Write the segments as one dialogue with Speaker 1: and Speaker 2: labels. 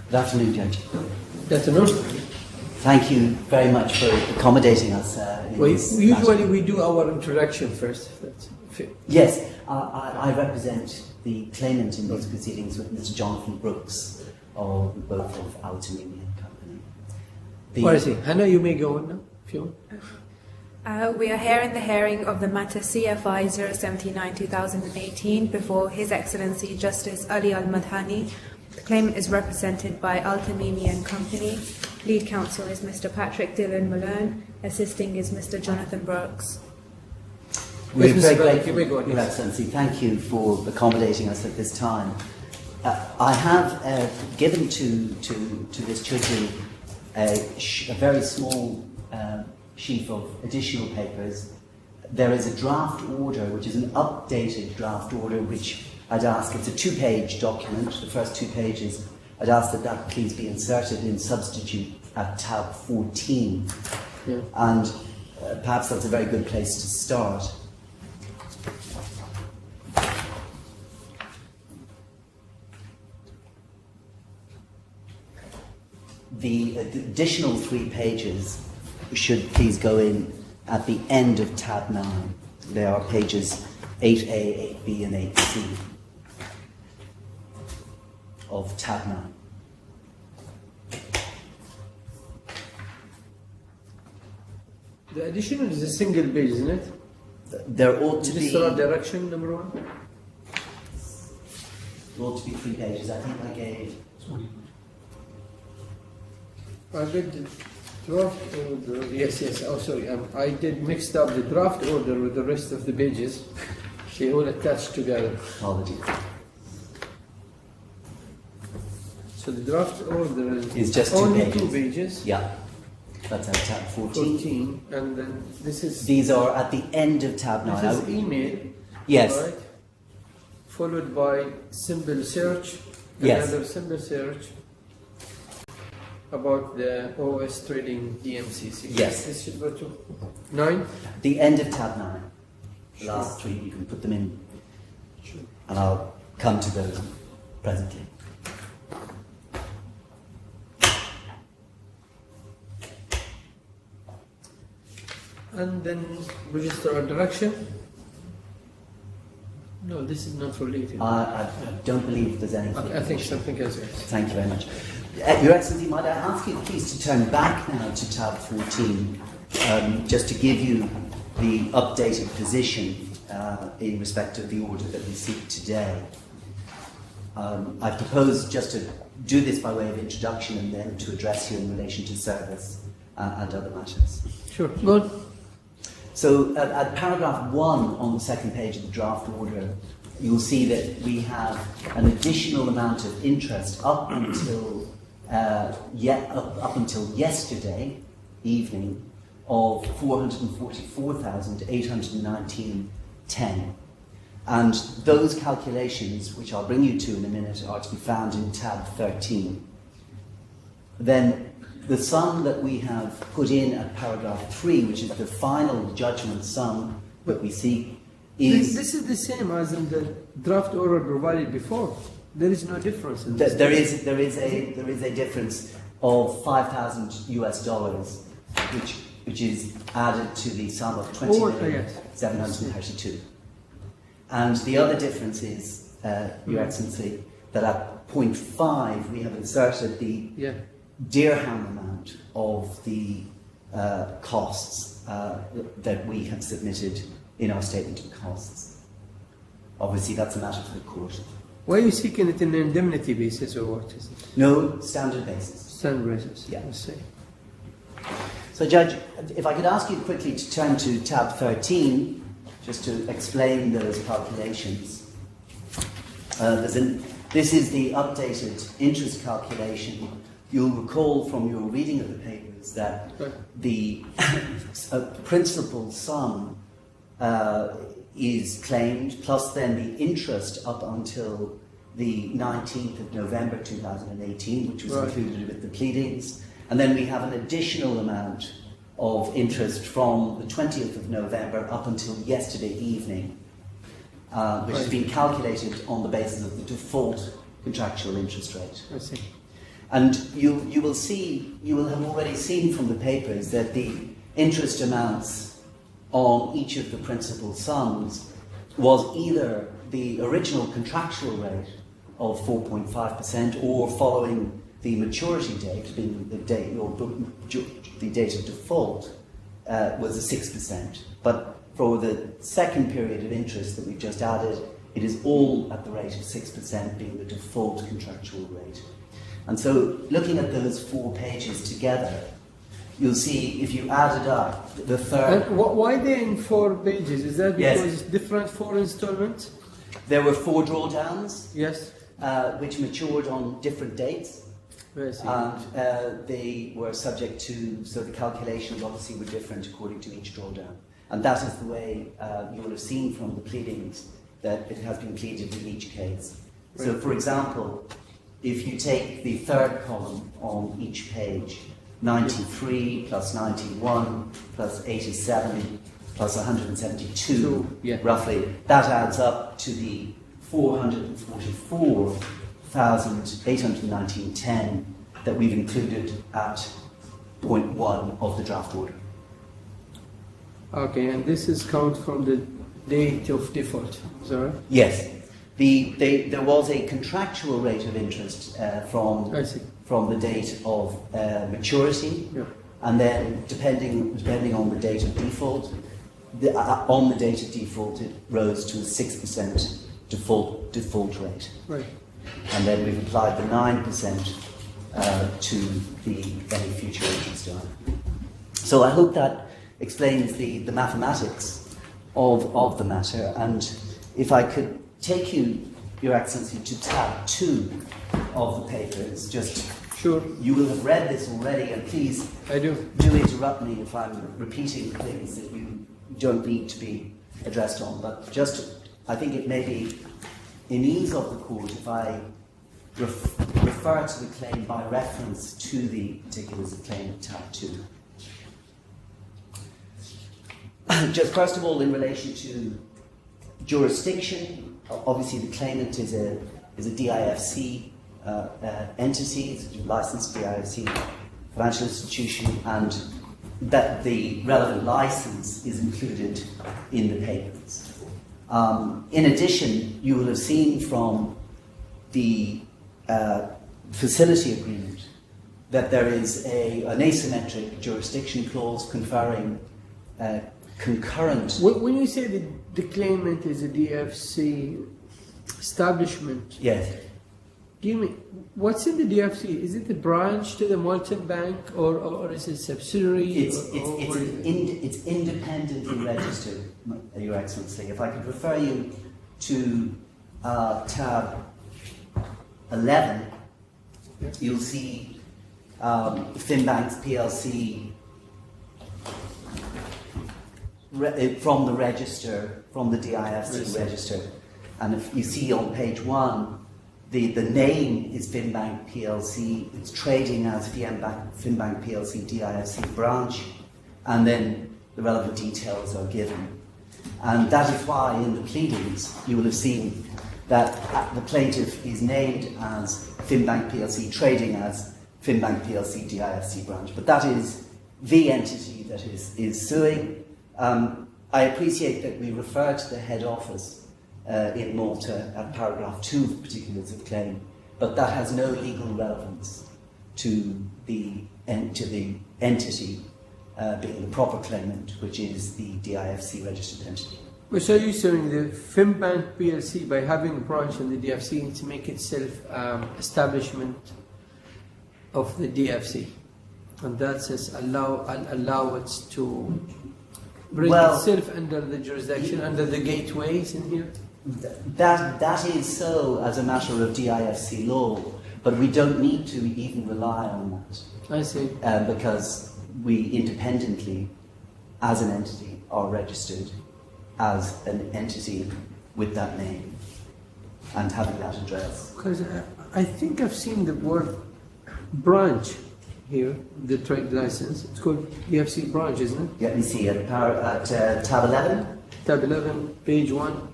Speaker 1: Good afternoon, Judge.
Speaker 2: Good afternoon.
Speaker 1: Thank you very much for accommodating us.
Speaker 2: Usually we do our introduction first.
Speaker 1: Yes, I represent the claimant in these proceedings with Mr. Jonathan Brooks, of both of Tamimi and Company.
Speaker 2: Where is he? Hannah, you may go on now, if you want.
Speaker 3: We are here in the hearing of the matter CFI 079-2018 before His Excellency Justice Ali Al-Madhani. The claimant is represented by Tamimi and Company. Lead counsel is Mr. Patrick Dillon Malone. Assisting is Mr. Jonathan Brooks.
Speaker 1: We're very grateful, Your Excellency. Thank you for accommodating us at this time. I have given to this Chudri a very small sheaf of additional papers. There is a draft order, which is an updated draft order, which I'd ask, it's a 2-page document, the first 2 pages. I'd ask that please be inserted in substitute at tab 14. Yeah. And perhaps that's a very good place to start. The additional 3 pages should please go in at the end of tab 9. They are pages 8A, 8B and 8C of tab 9.
Speaker 2: The additional is a single page, isn't it?
Speaker 1: There ought to be...
Speaker 2: Registrar direction, number 1?
Speaker 1: There ought to be 3 pages. I think I gave...
Speaker 2: I did the draft order. Yes. Oh, sorry. I did mixed up the draft order with the rest of the pages. They all attached together.
Speaker 1: Apologies.
Speaker 2: So the draft order
Speaker 1: is just
Speaker 2: only
Speaker 1: 2 pages.
Speaker 2: 2 pages.
Speaker 1: Yeah. That's at tab 14.
Speaker 2: And then this is...
Speaker 1: These are at the end of tab 9.
Speaker 2: This is email.
Speaker 1: Yes.
Speaker 2: Right? Followed by symbol search.
Speaker 1: Yes.
Speaker 2: Another symbol search about the OS trading DMCC.
Speaker 1: Yes.
Speaker 2: This should go to 9.
Speaker 1: The end of tab 9. The
Speaker 2: Sure.
Speaker 1: last 3, you can put them in.
Speaker 2: Sure.
Speaker 1: And I'll come to those presently.
Speaker 2: And then register direction. No, this is not related.
Speaker 1: I don't believe there's anything.
Speaker 2: I think something else.
Speaker 1: Thank you very much. Your Excellency, might I ask you please to turn back now to tab 14, just to give you the updated position in respect of the order that we seek today. I propose just to do this by way of introduction and then to address you in relation to service and other matters.
Speaker 2: Sure. Good.
Speaker 1: So at paragraph 1 on the 2nd page of the draft order, you'll see that we have an additional amount of interest up until yesterday evening of $444,819.10. And those calculations, which I'll bring you to in a minute, are to be found in tab 13. Then the sum that we have put in at paragraph 3, which is the final judgment sum that we seek, is...
Speaker 2: This is the same as in the draft order provided before. There is no difference in this.
Speaker 1: There is a difference of $5,000 which is added to the sum of $20,732. And the other difference is, Your Excellency, that at point 5 we have inserted the dirham amount of the costs that we have submitted in our statement of costs. Obviously, that's a matter for the court.
Speaker 2: Why are you seeking it in an indemnity basis or what is it?
Speaker 1: No, standard basis.
Speaker 2: Standard basis.
Speaker 1: Yeah.
Speaker 2: I see.
Speaker 1: So, Judge, if I could ask you quickly to turn to tab 13, just to explain those calculations. This is the updated interest calculation. You'll recall from your reading of the papers that the principal sum is claimed, plus then the interest up until the 19th of November 2018, which was included with the pleadings. And then we have an additional amount of interest from the 20th of November up until yesterday evening, which has been calculated on the basis of the default contractual interest rate.
Speaker 2: I see.
Speaker 1: And you will have already seen from the papers that the interest amounts on each of the principal sums was either the original contractual rate of 4.5% or following the maturity date, being the date of default, was a 6%. But for the second period of interest that we've just added, it is all at the rate of 6%, being the default contractual rate. And so, looking at those 4 pages together, you'll see if you added up the third.
Speaker 2: And why they in 4 pages? Is that because
Speaker 1: Yes.
Speaker 2: it's different 4 installments?
Speaker 1: There were 4 drawdowns,
Speaker 2: Yes.
Speaker 1: which matured on different dates.
Speaker 2: I see.
Speaker 1: And they were subject to, so the calculations obviously were different according to each drawdown. And that is the way you will have seen from the pleadings that it has been pleaded in each case. So, for example, if you take the third column on each page, 93 plus 91 plus 87 plus 172, roughly, that adds up to the 444,819.10 that we've included at point 1 of the draft order.
Speaker 2: Okay, and this is count from the date of default, is that right?
Speaker 1: Yes. There was a contractual rate of interest from the date of maturity, and then depending on the date of default, on the date of default it rose to a 6% default rate.
Speaker 2: Right.
Speaker 1: And then we've applied the 9% to any future interest on. So I hope that explains the mathematics of the matter. And if I could take you, Your Excellency, to tab 2 of the papers. Just
Speaker 2: sure.
Speaker 1: You will have read this already, and please
Speaker 2: I do
Speaker 1: interrupt me if I'm repeating things that you don't need to be addressed on. But just, I think it may be in ease of the court if I refer to the claim by reference to the particulars of claim at tab 2. Just first of all, in relation to jurisdiction, obviously the claimant is a DIFC entity, it's a licensed DIFC financial institution, and that the relevant license is included in the papers. In addition, you will have seen from the facility agreement that there is an asymmetric jurisdiction clause conferring concurrent.
Speaker 2: When you say the claimant is a DFC establishment,
Speaker 1: Yes.
Speaker 2: give me what's in the DFC? Is it a branch to the multi-bank or is it a subsidiary?
Speaker 1: It's independently registered, Your Excellency. If I could refer you to tab 11, you'll see FimBank's P.L.C. From the register, from the DIFC register. And if you see on page 1, the name is FimBank P.L.C. It's trading as FimBank P.L.C. DIFC branch, and then the relevant details are given. And that is why in the pleadings you will have seen that the plaintiff is named as FimBank P.L.C. trading as FimBank P.L.C. DIFC branch. But that is the entity that is suing. I appreciate that we refer to the head office in Malta at paragraph 2 of the particulars of claim, but that has no legal relevance to the entity being the proper claimant, which is the DIFC registered entity.
Speaker 2: So you're saying the FimBank PLC, by having a branch in the DFC, needs to make itself establishment of the DFC, and that says allow it to bring itself under the jurisdiction, under the gateways in here?
Speaker 1: That is so as a matter of DIFC law, but we don't need to even rely on that.
Speaker 2: I see.
Speaker 1: Because we independently, as an entity, are registered as an entity with that name and having that address.
Speaker 2: Because I think I've seen the word branch here, the trade license. It's called DFC branch, isn't it?
Speaker 1: Let me see, at tab 11?
Speaker 2: Tab 11, page 1.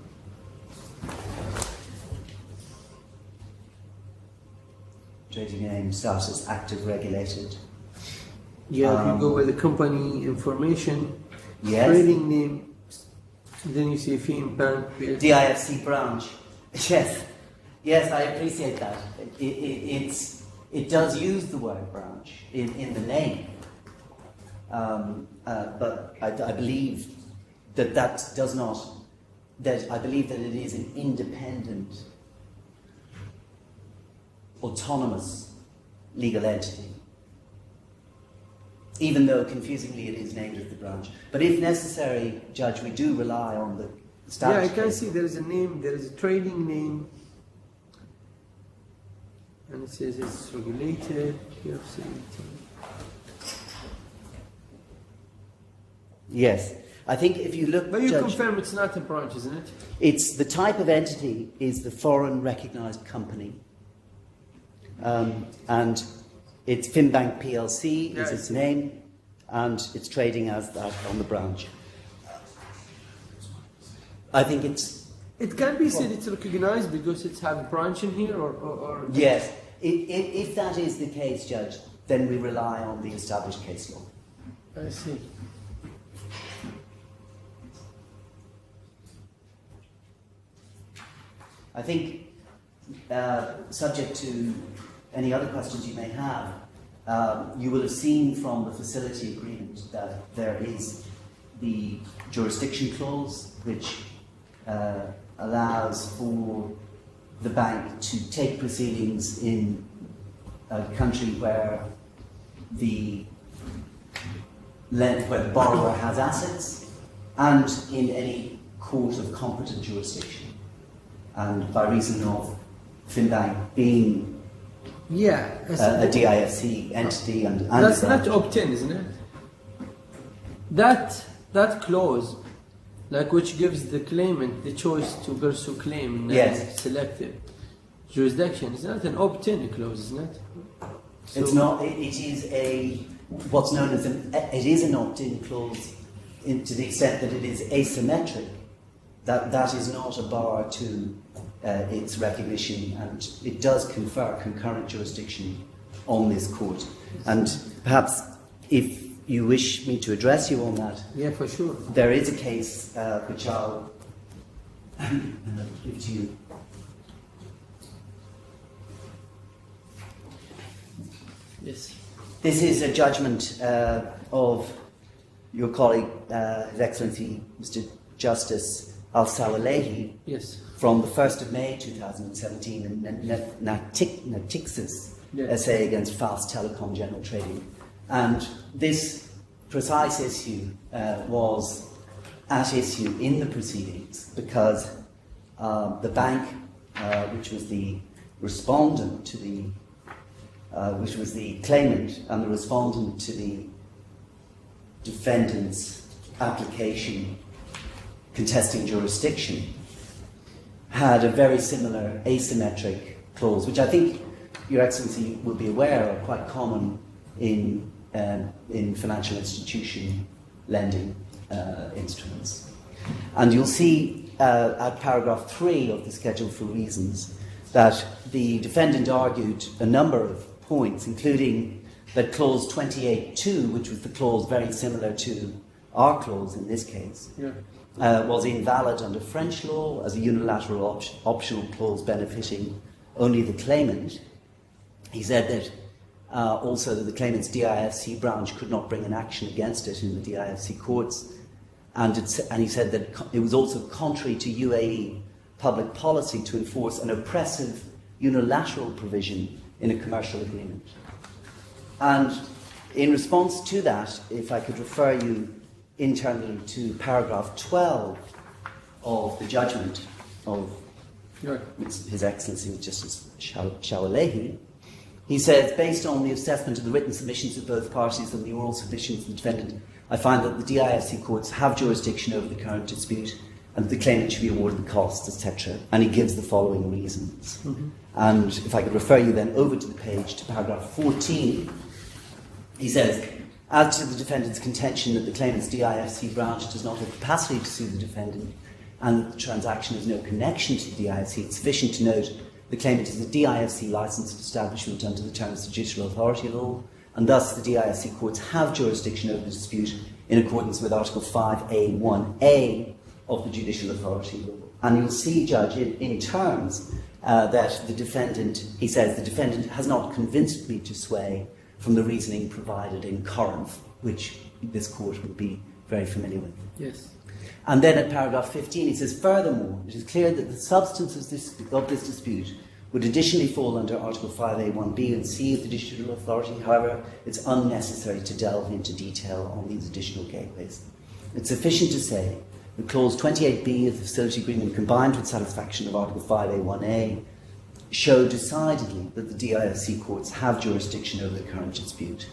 Speaker 1: trading name, status, active, regulated.
Speaker 2: Yeah, if you go with the company information,
Speaker 1: Yes.
Speaker 2: trading name, then you see FimBank, P.L.C.
Speaker 1: DIFC branch. Yes, yes, I appreciate that. It does use the word branch in the name, but I believe that does not. That I believe that it is an independent, autonomous legal entity, even though confusingly it is named as the branch. But if necessary, Judge, we do rely on the
Speaker 2: Yeah, I
Speaker 1: statute.
Speaker 2: can see there is a name, there is a trading name, and it says it's regulated, P.L.C.
Speaker 1: Yes. I think if you look,
Speaker 2: But you
Speaker 1: Judge,
Speaker 2: confirm it's not a branch, isn't it?
Speaker 1: it's the type of entity is the foreign recognised company, and it's FimBank P.L.C. is
Speaker 2: Yeah,
Speaker 1: its name, and it's trading as that on the branch. I think it's
Speaker 2: It can be said it's recognized because it's have a branch in here, or
Speaker 1: yes. If that is the case, Judge, then we rely on the established case law.
Speaker 2: I see.
Speaker 1: I think, subject to any other questions you may have, you will have seen from the facility agreement that there is the jurisdiction clause, which allows for the bank to take proceedings in a country where the borrower has assets, and in any court of competent jurisdiction. And by reason of FimBank being
Speaker 2: Yeah,
Speaker 1: a DIFC entity and
Speaker 2: that's
Speaker 1: a
Speaker 2: not
Speaker 1: branch.
Speaker 2: opt-in, isn't it? That clause, like which gives the claimant the choice to pursue claim in
Speaker 1: Yes.
Speaker 2: selective jurisdiction, is not an opt-in clause, isn't it?
Speaker 1: It's not. It is what's known as it is an opt-in clause, to the extent that it is asymmetric. That is not a bar to its recognition, and it does confer concurrent jurisdiction on this court. And perhaps, if you wish me to address you on that,
Speaker 2: Yeah, for sure.
Speaker 1: there is a case which I'll give to you.
Speaker 2: Yes.
Speaker 1: This is a judgment of your colleague, His Excellency Mr. Justice Al-Sawalehi,
Speaker 2: Yes.
Speaker 1: from the 1st of May 2017 in Natixis
Speaker 2: Yeah.
Speaker 1: essay against Fast Telecom General Trading. And this precise issue was at issue in the proceedings because the bank, which was the respondent to the which was the claimant and the respondent to the defendant's application contesting jurisdiction, had a very similar asymmetric clause, which I think Your Excellency will be aware are quite common in financial institution lending instruments. And you'll see at paragraph 3 of the Schedule for Reasons that the defendant argued a number of points, including that clause 28.2, which was the clause very similar to our clause in this case,
Speaker 2: Yeah.
Speaker 1: was invalid under French law as a unilateral optional clause benefiting only the claimant. He said that also that the claimant's DIFC branch could not bring an action against it in the DIFC courts, and he said that it was also contrary to UAE public policy to enforce an oppressive unilateral provision in a commercial agreement. And in response to that, if I could refer you internally to paragraph 12 of the judgment of
Speaker 2: Yeah.
Speaker 1: His Excellency Justice Shawalehi, he says, based on the assessment of the written submissions of both parties and the oral submissions of the defendant, I find that the DIFC courts have jurisdiction over the current dispute and the claimant should be awarded the costs, etc. And he gives the following reasons.
Speaker 2: Mm-hmm.
Speaker 1: And if I could refer you then over to the page, to paragraph 14, he says, as to the defendant's contention that the claimant's DIFC branch does not have capacity to sue the defendant and that the transaction has no connection to the DIFC, it's sufficient to note the claimant is a DIFC licensed establishment under the terms of judicial authority law, and thus the DIFC courts have jurisdiction over the dispute in accordance with Article 5A1A of the judicial authority law. And you'll see, Judge, in terms that the defendant, he says, the defendant has not convinced me to sway from the reasoning provided in Corinth, which this court would be very familiar with.
Speaker 2: Yes.
Speaker 1: And then at paragraph 15, he says, furthermore, it is clear that the substance of this dispute would additionally fall under Article 5A1B and C of the Judicial Authority. However, it's unnecessary to delve into detail on these additional gateways. It's sufficient to say that Clause 28B of the Facility Agreement, combined with satisfaction of Article 5A1A, show decidedly that the DIFC courts have jurisdiction over the current dispute.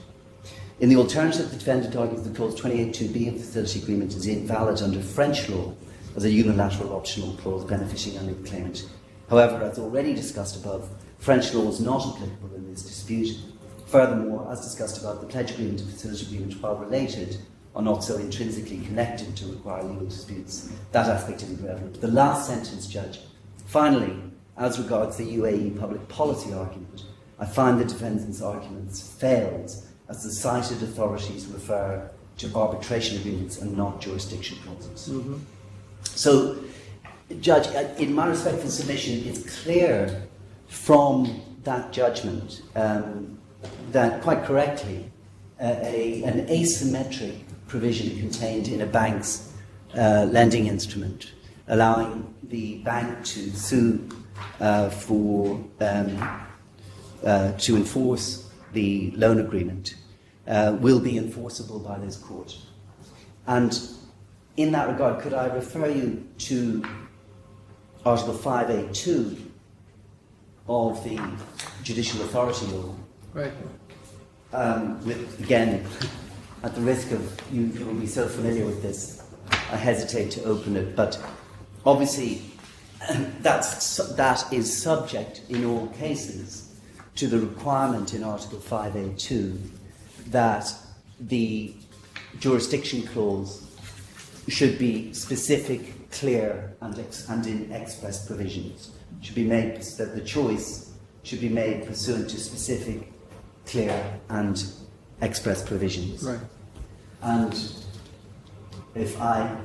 Speaker 1: In the alternative, the defendant argues that Clause 28.2b of the Facility Agreement is invalid under French law as a unilateral optional clause benefiting only the claimant. However, as already discussed above, French law is not applicable in this dispute. Furthermore, as discussed above, the pledge agreement and facility agreement, while related, are not so intrinsically connected to require legal disputes. That aspect is irrelevant. The last sentence, Judge. Finally, as regards the UAE public policy argument, I find the defendant's arguments failed as the cited authorities refer to arbitration agreements and not jurisdiction clauses. Mm-hmm. So, Judge, in my respectful submission, it's clear from that judgment that, quite correctly, an asymmetric provision contained in a bank's lending instrument, allowing the bank to sue to enforce the loan agreement, will be enforceable by this court. And in that regard, could I refer you to Article 5A2 of the Judicial Authority Law?
Speaker 2: Right.
Speaker 1: With, again, at the risk of you will be so familiar with this, I hesitate to open it, but obviously that is subject in all cases to the requirement in Article 5A2 that the jurisdiction clause should be specific, clear, and in express provisions. Should be made that the choice should be made pursuant to specific, clear, and express provisions.
Speaker 2: Right.
Speaker 1: And if I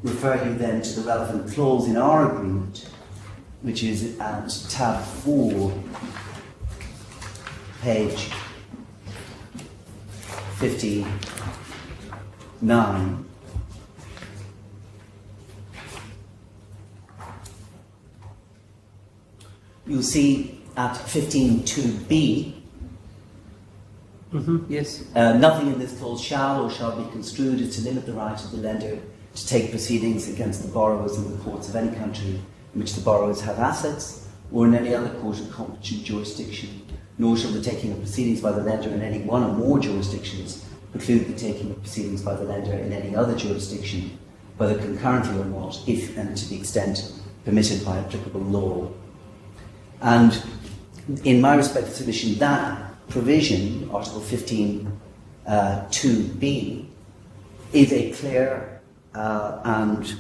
Speaker 1: refer you then to the relevant clause in our agreement, which is at tab 4, page 59. You'll see at 15.2b,
Speaker 2: yes,
Speaker 1: nothing in this clause shall or shall be construed as to limit the right of the lender to take proceedings against the borrowers in the courts of any country in which the borrowers have assets, or in any other court of competent jurisdiction, nor shall the taking of proceedings by the lender in any one or more jurisdictions preclude the taking of proceedings by the lender in any other jurisdiction, whether concurrently or not, if and to the extent permitted by applicable law. And in my respectful submission, that provision, Article 15.2b, is a clear and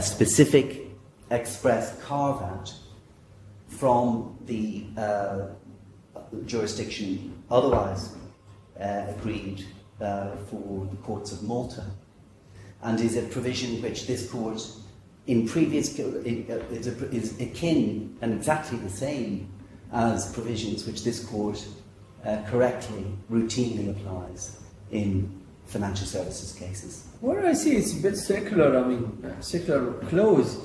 Speaker 1: specific express carve-out from the jurisdiction otherwise agreed for the courts of Malta, and is a provision which this court in previous is akin and exactly the same as provisions which this court correctly, routinely applies in financial services cases.
Speaker 2: What I see, it's a bit secular, secular clause.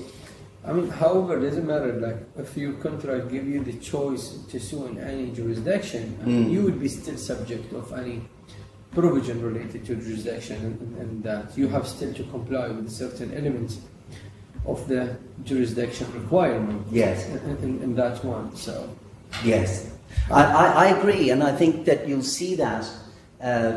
Speaker 2: However, it doesn't matter, like, if your contract give you the choice to sue in any jurisdiction, you would be still subject of any provision related to jurisdiction, and that you have still to comply with certain elements of the jurisdiction requirement.
Speaker 1: Yes.
Speaker 2: In that one, so.
Speaker 1: Yes. I agree, and I think that you'll see that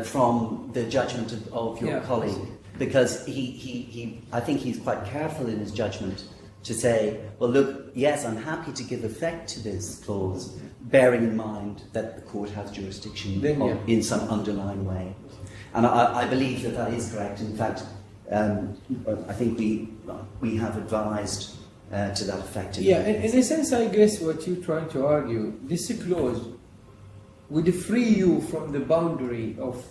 Speaker 1: from the judgment of your colleague, because I think he's quite careful in his judgment to say, well, look, yes, I'm happy to give effect to this clause, bearing in mind that the court has jurisdiction in some underlying way. And I believe that that is correct. In fact, I think we have advised to that effect.
Speaker 2: Yeah, in a sense, I guess what you're trying to argue, this clause would free you from the boundary of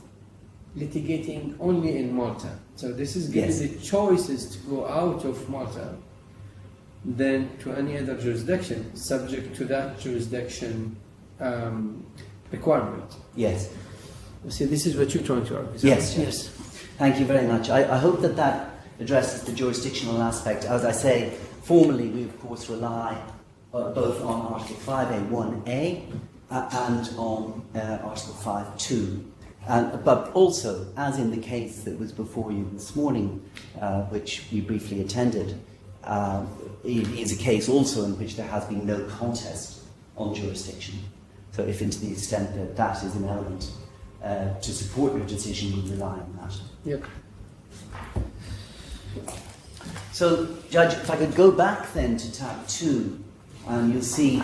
Speaker 2: litigating only in Malta. So this is giving
Speaker 1: Yes.
Speaker 2: the choices to go out of Malta than to any other jurisdiction, subject to that jurisdiction requirement.
Speaker 1: Yes.
Speaker 2: See, this is what you're trying to argue.
Speaker 1: Yes, yes. Thank you very much. I hope that that addresses the jurisdictional aspect. As I say, formally we of course rely both on Article 5A1A and on Article 5.2. But also, as in the case that was before you this morning, which we briefly attended, it is a case also in which there has been no contest on jurisdiction. So if and to the extent that that is an element to support your decision, we rely on that.
Speaker 2: Yep.
Speaker 1: So, Judge, if I could go back then to tab 2, and you'll see,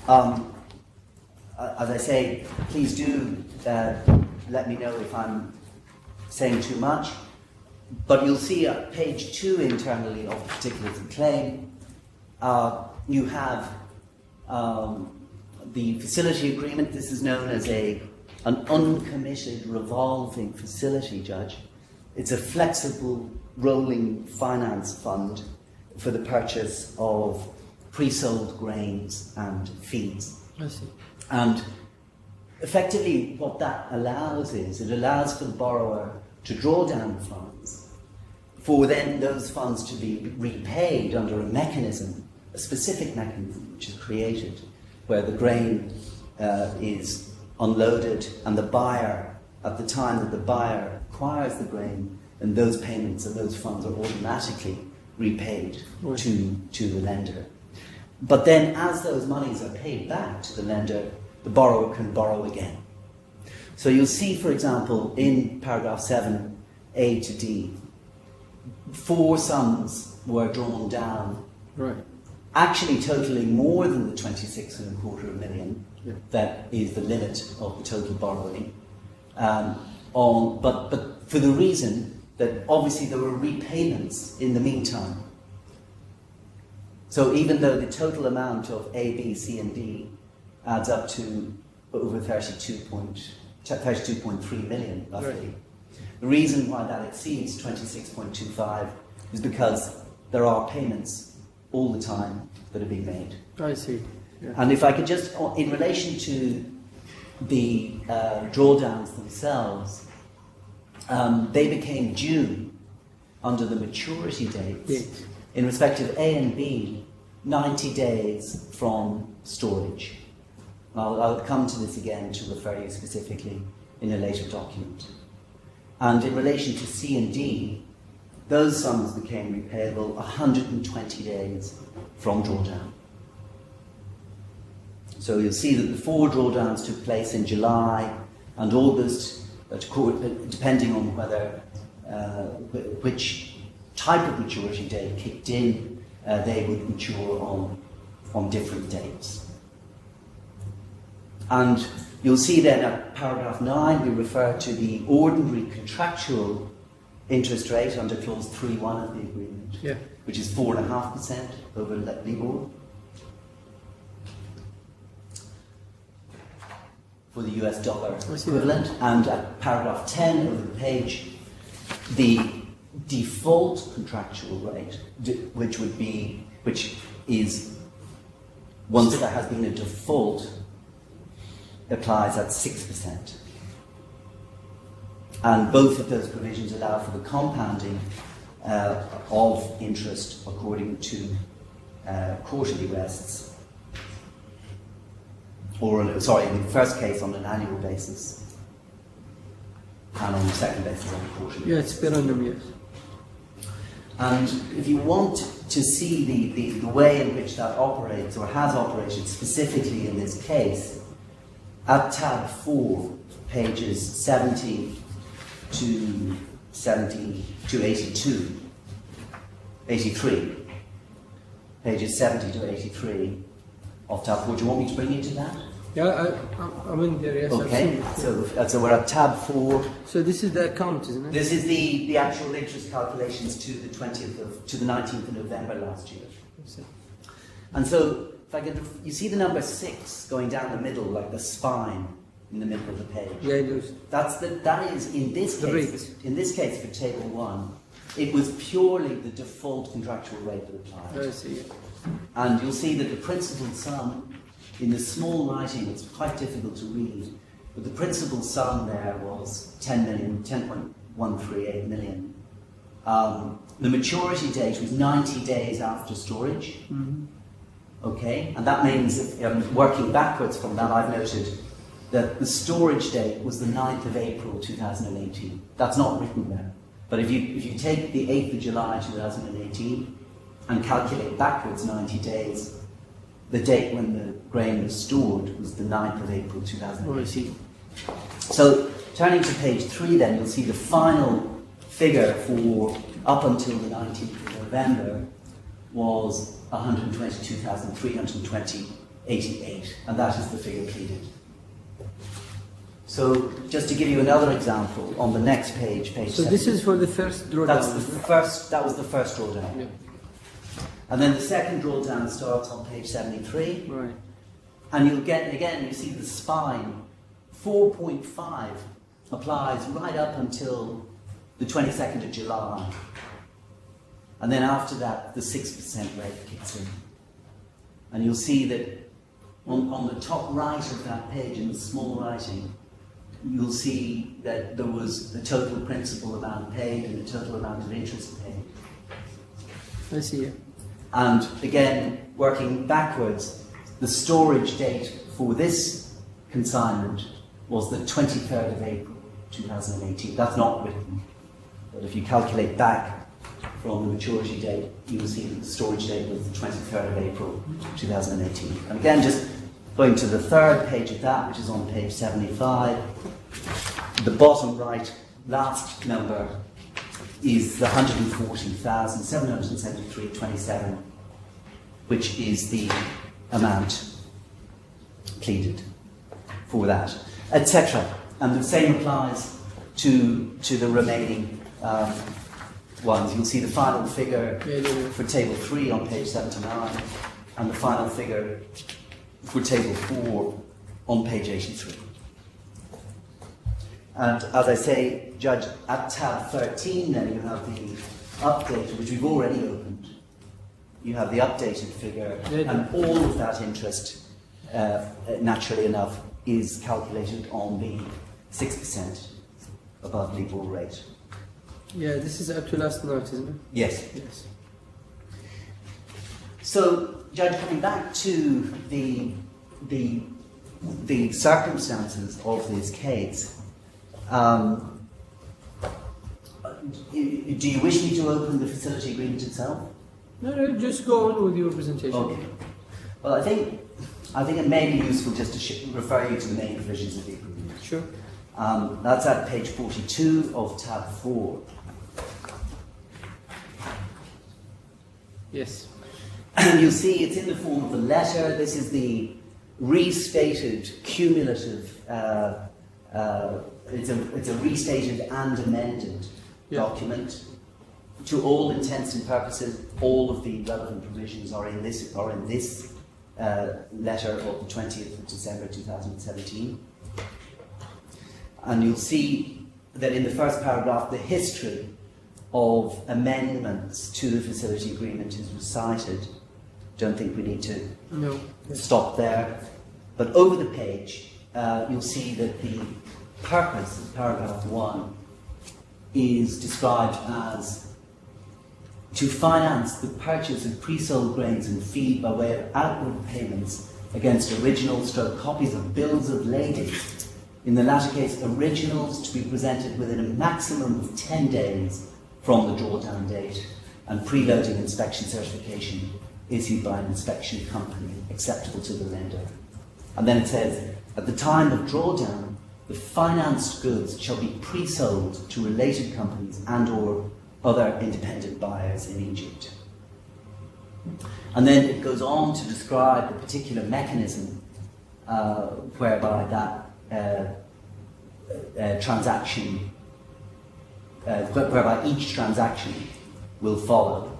Speaker 1: as I say, please do let me know if I'm saying too much, but you'll see at page 2 internally of the particulars of the claim, you have the facility agreement. This is known as an uncommitted revolving facility, Judge. It's a flexible rolling finance fund for the purchase of pre-sold grains and feeds.
Speaker 2: I see.
Speaker 1: And effectively what that allows is, it allows for the borrower to draw down funds, for then those funds to be repaid under a mechanism, a specific mechanism which is created, where the grain is unloaded and the buyer, at the time that the buyer acquires the grain, and those payments and those funds are automatically repaid to the lender. But then as those monies are paid back to the lender, the borrower can borrow again. So you'll see, for example, in paragraph 7, A to D, 4 sums were drawn down,
Speaker 2: Right.
Speaker 1: actually totaling more than the 26.25 million.
Speaker 2: Yeah.
Speaker 1: That is the limit of the total borrowing. But for the reason that obviously there were repayments in the meantime. So even though the total amount of A, B, C and D adds up to over 32.3 million, roughly,
Speaker 2: Right.
Speaker 1: the reason why that exceeds 26.25 is because there are payments all the time that are being made.
Speaker 2: I see. Yeah.
Speaker 1: And if I could just, in relation to the drawdowns themselves, they became due under the maturity dates
Speaker 2: Yes.
Speaker 1: in respect of A and B 90 days from storage. I'll come to this again to refer you specifically in a later document. And in relation to C and D, those sums became repayable 120 days from drawdown. So you'll see that the 4 drawdowns took place in July and August, depending on whether which type of maturity date kicked in, they would mature on different dates. And you'll see then at paragraph 9 we refer to the ordinary contractual interest rate under clause 3.1 of the agreement,
Speaker 2: Yeah.
Speaker 1: which is 4.5% over LIBOR for the US dollar equivalent. And at paragraph 10 of the page, the default contractual rate, which is once there has been a default, applies at 6%. And both of those provisions allow for the compounding of interest according to quarterly rests. In the first case on an annual basis, and on the second basis on a quarterly
Speaker 2: Yeah,
Speaker 1: basis.
Speaker 2: it's per annum, yes.
Speaker 1: And if you want to see the way in which that operates, or has operated specifically in this case, at tab 4, pages 70 to 82, 83, pages 70 to 83 of tab 4. Do you want me to bring you to that?
Speaker 2: Yeah, I'm in there, yes. I've
Speaker 1: Okay,
Speaker 2: seen it.
Speaker 1: so we're at tab 4.
Speaker 2: So this is the account, isn't it?
Speaker 1: This is the actual interest calculations to the 19th of November last year. And so, if I could, you see the number 6 going down the middle, like the spine in the middle of the page.
Speaker 2: Yeah, it is.
Speaker 1: That is in this
Speaker 2: The
Speaker 1: case.
Speaker 2: rate.
Speaker 1: In this case, for table 1, it was purely the default contractual rate that applied.
Speaker 2: I see.
Speaker 1: And you'll see that the principal sum in the small writing, it's quite difficult to read, but the principal sum there was 10.138 million. The maturity date was 90 days after storage. Okay, and that means, working backwards from that, I've noted that the storage date was the 9th of April 2018. That's not written there. But if you take the 8th of July 2018 and calculate backwards 90 days, the date when the grain was stored was the 9th of April 2018. So, turning to page 3 then, you'll see the final figure for up until the 19th of November was 122,320.88, and that is the figure pleaded. So, just to give you another example, on the next page, page 7.
Speaker 2: So this is for the first drawdown.
Speaker 1: That was the first drawdown.
Speaker 2: Yeah.
Speaker 1: And then the second drawdown starts on page 73.
Speaker 2: Right.
Speaker 1: And you'll get, again, you see the spine, 4.5 applies right up until the 22nd of July. And then after that, the 6% rate kicks in. And you'll see that on the top right of that page in the small writing, you'll see that there was the total principal amount paid and the total amount of interest paid.
Speaker 2: I see.
Speaker 1: And again, working backwards, the storage date for this consignment was the 23rd of April 2018. That's not written. But if you calculate back from the maturity date, you will see that the storage date was the 23rd of April 2018. And again, just going to the third page of that, which is on page 75, the bottom right last number is the 140,773.27, which is the amount pleaded for that, etc. And the same applies to the remaining ones. You'll see the final figure for table 3 on page 79, and the final figure for table 4 on page 83. And as I say, Judge, at tab 13 then you have the updated, which we've already opened. You have the updated figure, and all of that interest, naturally enough, is calculated on the 6% above legal rate.
Speaker 2: Yeah, this is up to last night, isn't it?
Speaker 1: Yes.
Speaker 2: Yes.
Speaker 1: So, Judge, coming back to the circumstances of this case, do you wish me to open the facility agreement itself?
Speaker 2: No, just go on with your presentation.
Speaker 1: Okay. Well, I think it may be useful just to refer you to the main provisions of the agreement.
Speaker 2: Sure.
Speaker 1: That's at page 42 of tab 4.
Speaker 2: Yes.
Speaker 1: And you'll see it's in the form of a letter. This is the restated cumulative, it's a restated and amended document. To all intents and purposes, all of the relevant provisions are in this letter of the 20th of December 2017. And you'll see that in the first paragraph, the history of amendments to the facility agreement is recited. Don't think we need to stop there. But over the page, you'll see that the purpose of paragraph 1 is described as to finance the purchase of pre-sold grains and feed by way of outward payments against original copies of bills of lading. In the latter case, originals to be presented within a maximum of 10 days from the drawdown date, and preloading inspection certification issued by an inspection company acceptable to the lender. And then it says, at the time of drawdown, the financed goods shall be pre-sold to related companies and or other independent buyers in Egypt. And then it goes on to describe the particular mechanism whereby that transaction, whereby each transaction will follow.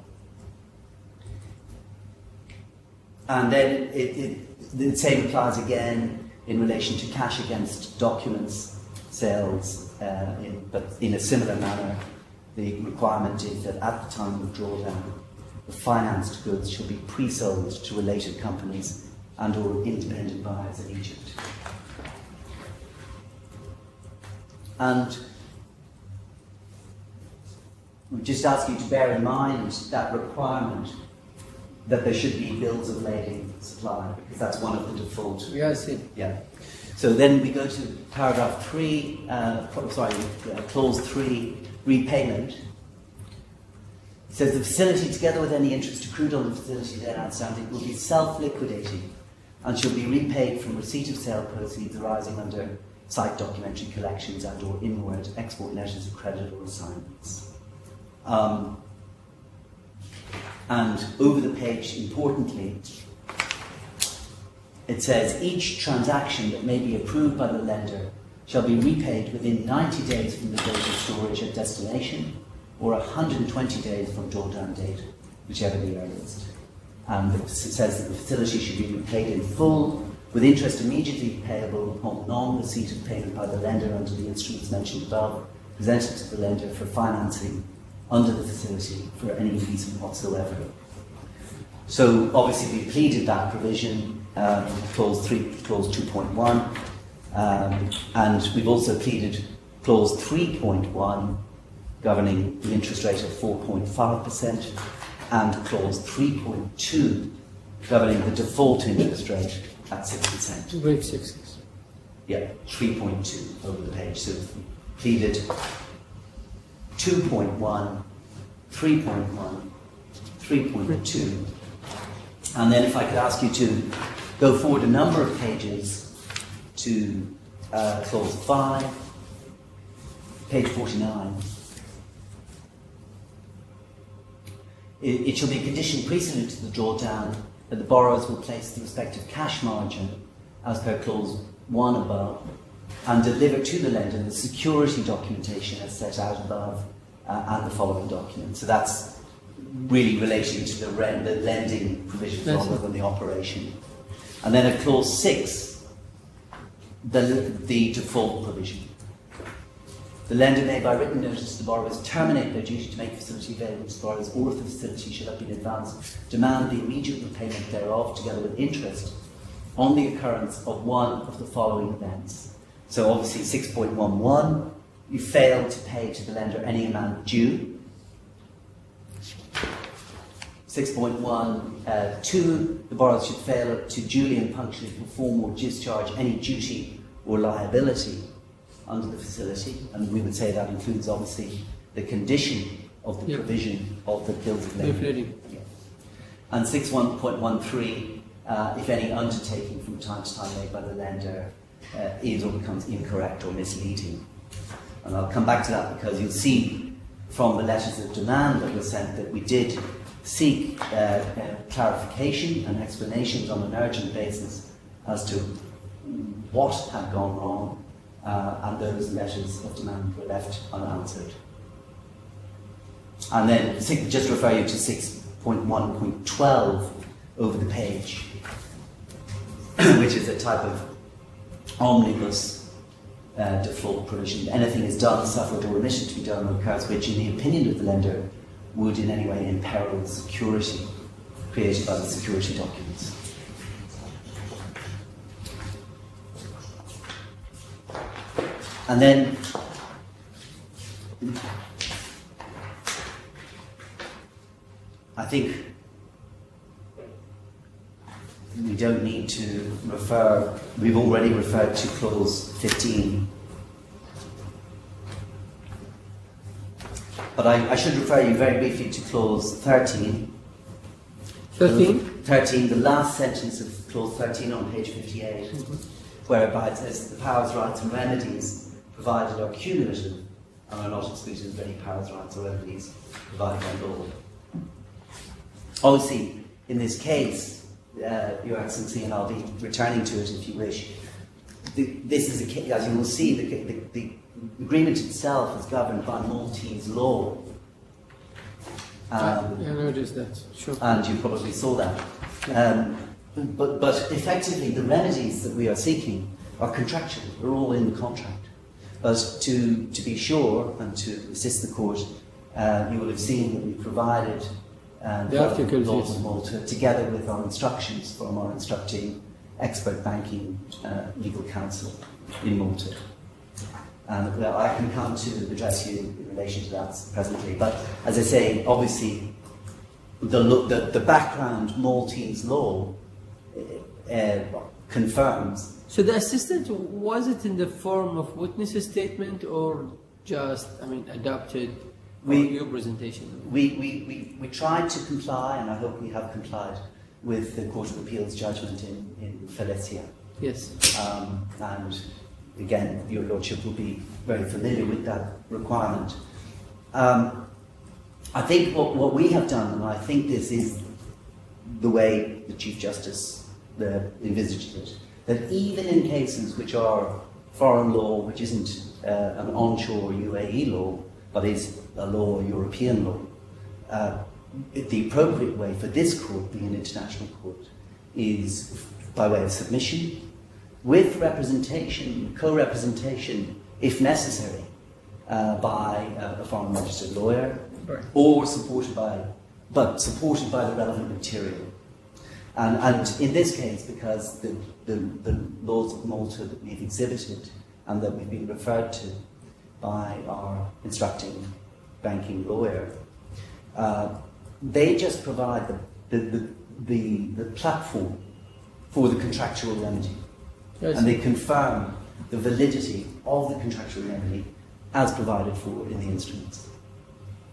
Speaker 1: And then the same applies again in relation to cash against documents sales, but in a similar manner. The requirement is that at the time of drawdown, the financed goods should be pre-sold to related companies and or independent buyers in Egypt. And we just ask you to bear in mind that requirement that there should be bills of lading supplied, because that's one of the default.
Speaker 2: Yes,
Speaker 1: Yeah. So then we go to paragraph 3, clause 3, repayment. It says the facility, together with any interest accrued on the facility then outstanding, will be self-liquidating and shall be repaid from receipt of sale proceeds arising under site documentary collections and or inward export letters of credit or assignments. And over the page, importantly, it says each transaction that may be approved by the lender shall be repaid within 90 days from the date of storage at destination or 120 days from drawdown date, whichever the earliest. And it says that the facility should be repaid in full with interest immediately payable upon non-receipt of payment by the lender under the instruments mentioned above, presented to the lender for financing under the facility for any reason whatsoever. So obviously we pleaded that provision, clause 2.1, and we've also pleaded clause 3.1 governing the interest rate of 4.5% and clause 3.2 governing the default interest rate at 6%.
Speaker 2: Grade 6.
Speaker 1: Yeah, 3.2 over the page. So we pleaded 2.1, 3.1, 3.2. And then if I could ask you to go forward a number of pages to clause 5, page 49. It shall be a condition precedent to the drawdown that the borrowers will place the respective cash margin as per clause 1 above and deliver to the lender the security documentation as set out above and the following documents. So that's really relating to the lending provisions rather than the operation. And then at clause 6, the default provision. The lender may, by written notice to the borrowers, terminate their duty to make the facility available to the borrowers, or if the facility should have been advanced, demand the immediate repayment thereof, together with interest, on the occurrence of one of the following events. So obviously 6.11, you failed to pay to the lender any amount due. 6.12, the borrowers should fail to duly and punctually perform or discharge any duty or liability under the facility, and we would say that includes obviously the condition of the provision of the bills of lading. Yeah. And 6.13, if any undertaking from time to time made by the lender is or becomes incorrect or misleading. And I'll come back to that because you'll see from the letters of demand that were sent that we did seek clarification and explanations on an urgent basis as to what had gone wrong. And those letters of demand were left unanswered. And then just refer you to 6.1.12 over the page, which is a type of omnibus default provision. Anything is done, suffered, or omitted to be done or occurs which, in the opinion of the lender, would in any way imperil the security created by the security documents. And then I think we don't need to refer, we've already referred to clause 15. But I should refer you very briefly to clause 13.
Speaker 2: 13?
Speaker 1: 13, the last sentence of clause 13 on page 58, whereby it says the powers, rights and remedies provided are cumulative and are not exclusive of any powers, rights or remedies provided by law. Obviously, in this case, Your Excellency, and I'll be returning to it if you wish, this is a case, as you will see, the agreement itself is governed by Maltese law.
Speaker 2: I noticed that, sure.
Speaker 1: And you probably saw that. but effectively the remedies that we are seeking are contractual. They're all in the contract. But to be sure and to assist the court, you will have seen that we provided
Speaker 2: the articles
Speaker 1: laws of Malta together with our instructions from our instructing expert banking legal counsel in Malta. And I can come to address you in relation to that presently. But as I say, obviously, the background Maltese law confirms.
Speaker 2: So the assistant, was it in the form of witness statement or just, adopted your presentation?
Speaker 1: We tried to comply, and I hope we have complied with the Court of Appeal's judgment in P.L.C.
Speaker 2: Yes.
Speaker 1: And again, your Lordship will be very familiar with that requirement. I think what we have done, and I think this is the way the Chief Justice envisaged it, that even in cases which are foreign law, which isn't an onshore UAE law, but is a law, a European law, the appropriate way for this court, being an international court, is by way of submission, with representation, co-representation, if necessary, by a foreign registered lawyer,
Speaker 2: right,
Speaker 1: or supported by the relevant material. And in this case, because the laws of Malta that we've exhibited and that we've been referred to by our instructing banking lawyer, they just provide the platform for the contractual remedy.
Speaker 2: Yes.
Speaker 1: And they confirm the validity of the contractual remedy as provided for in the instruments.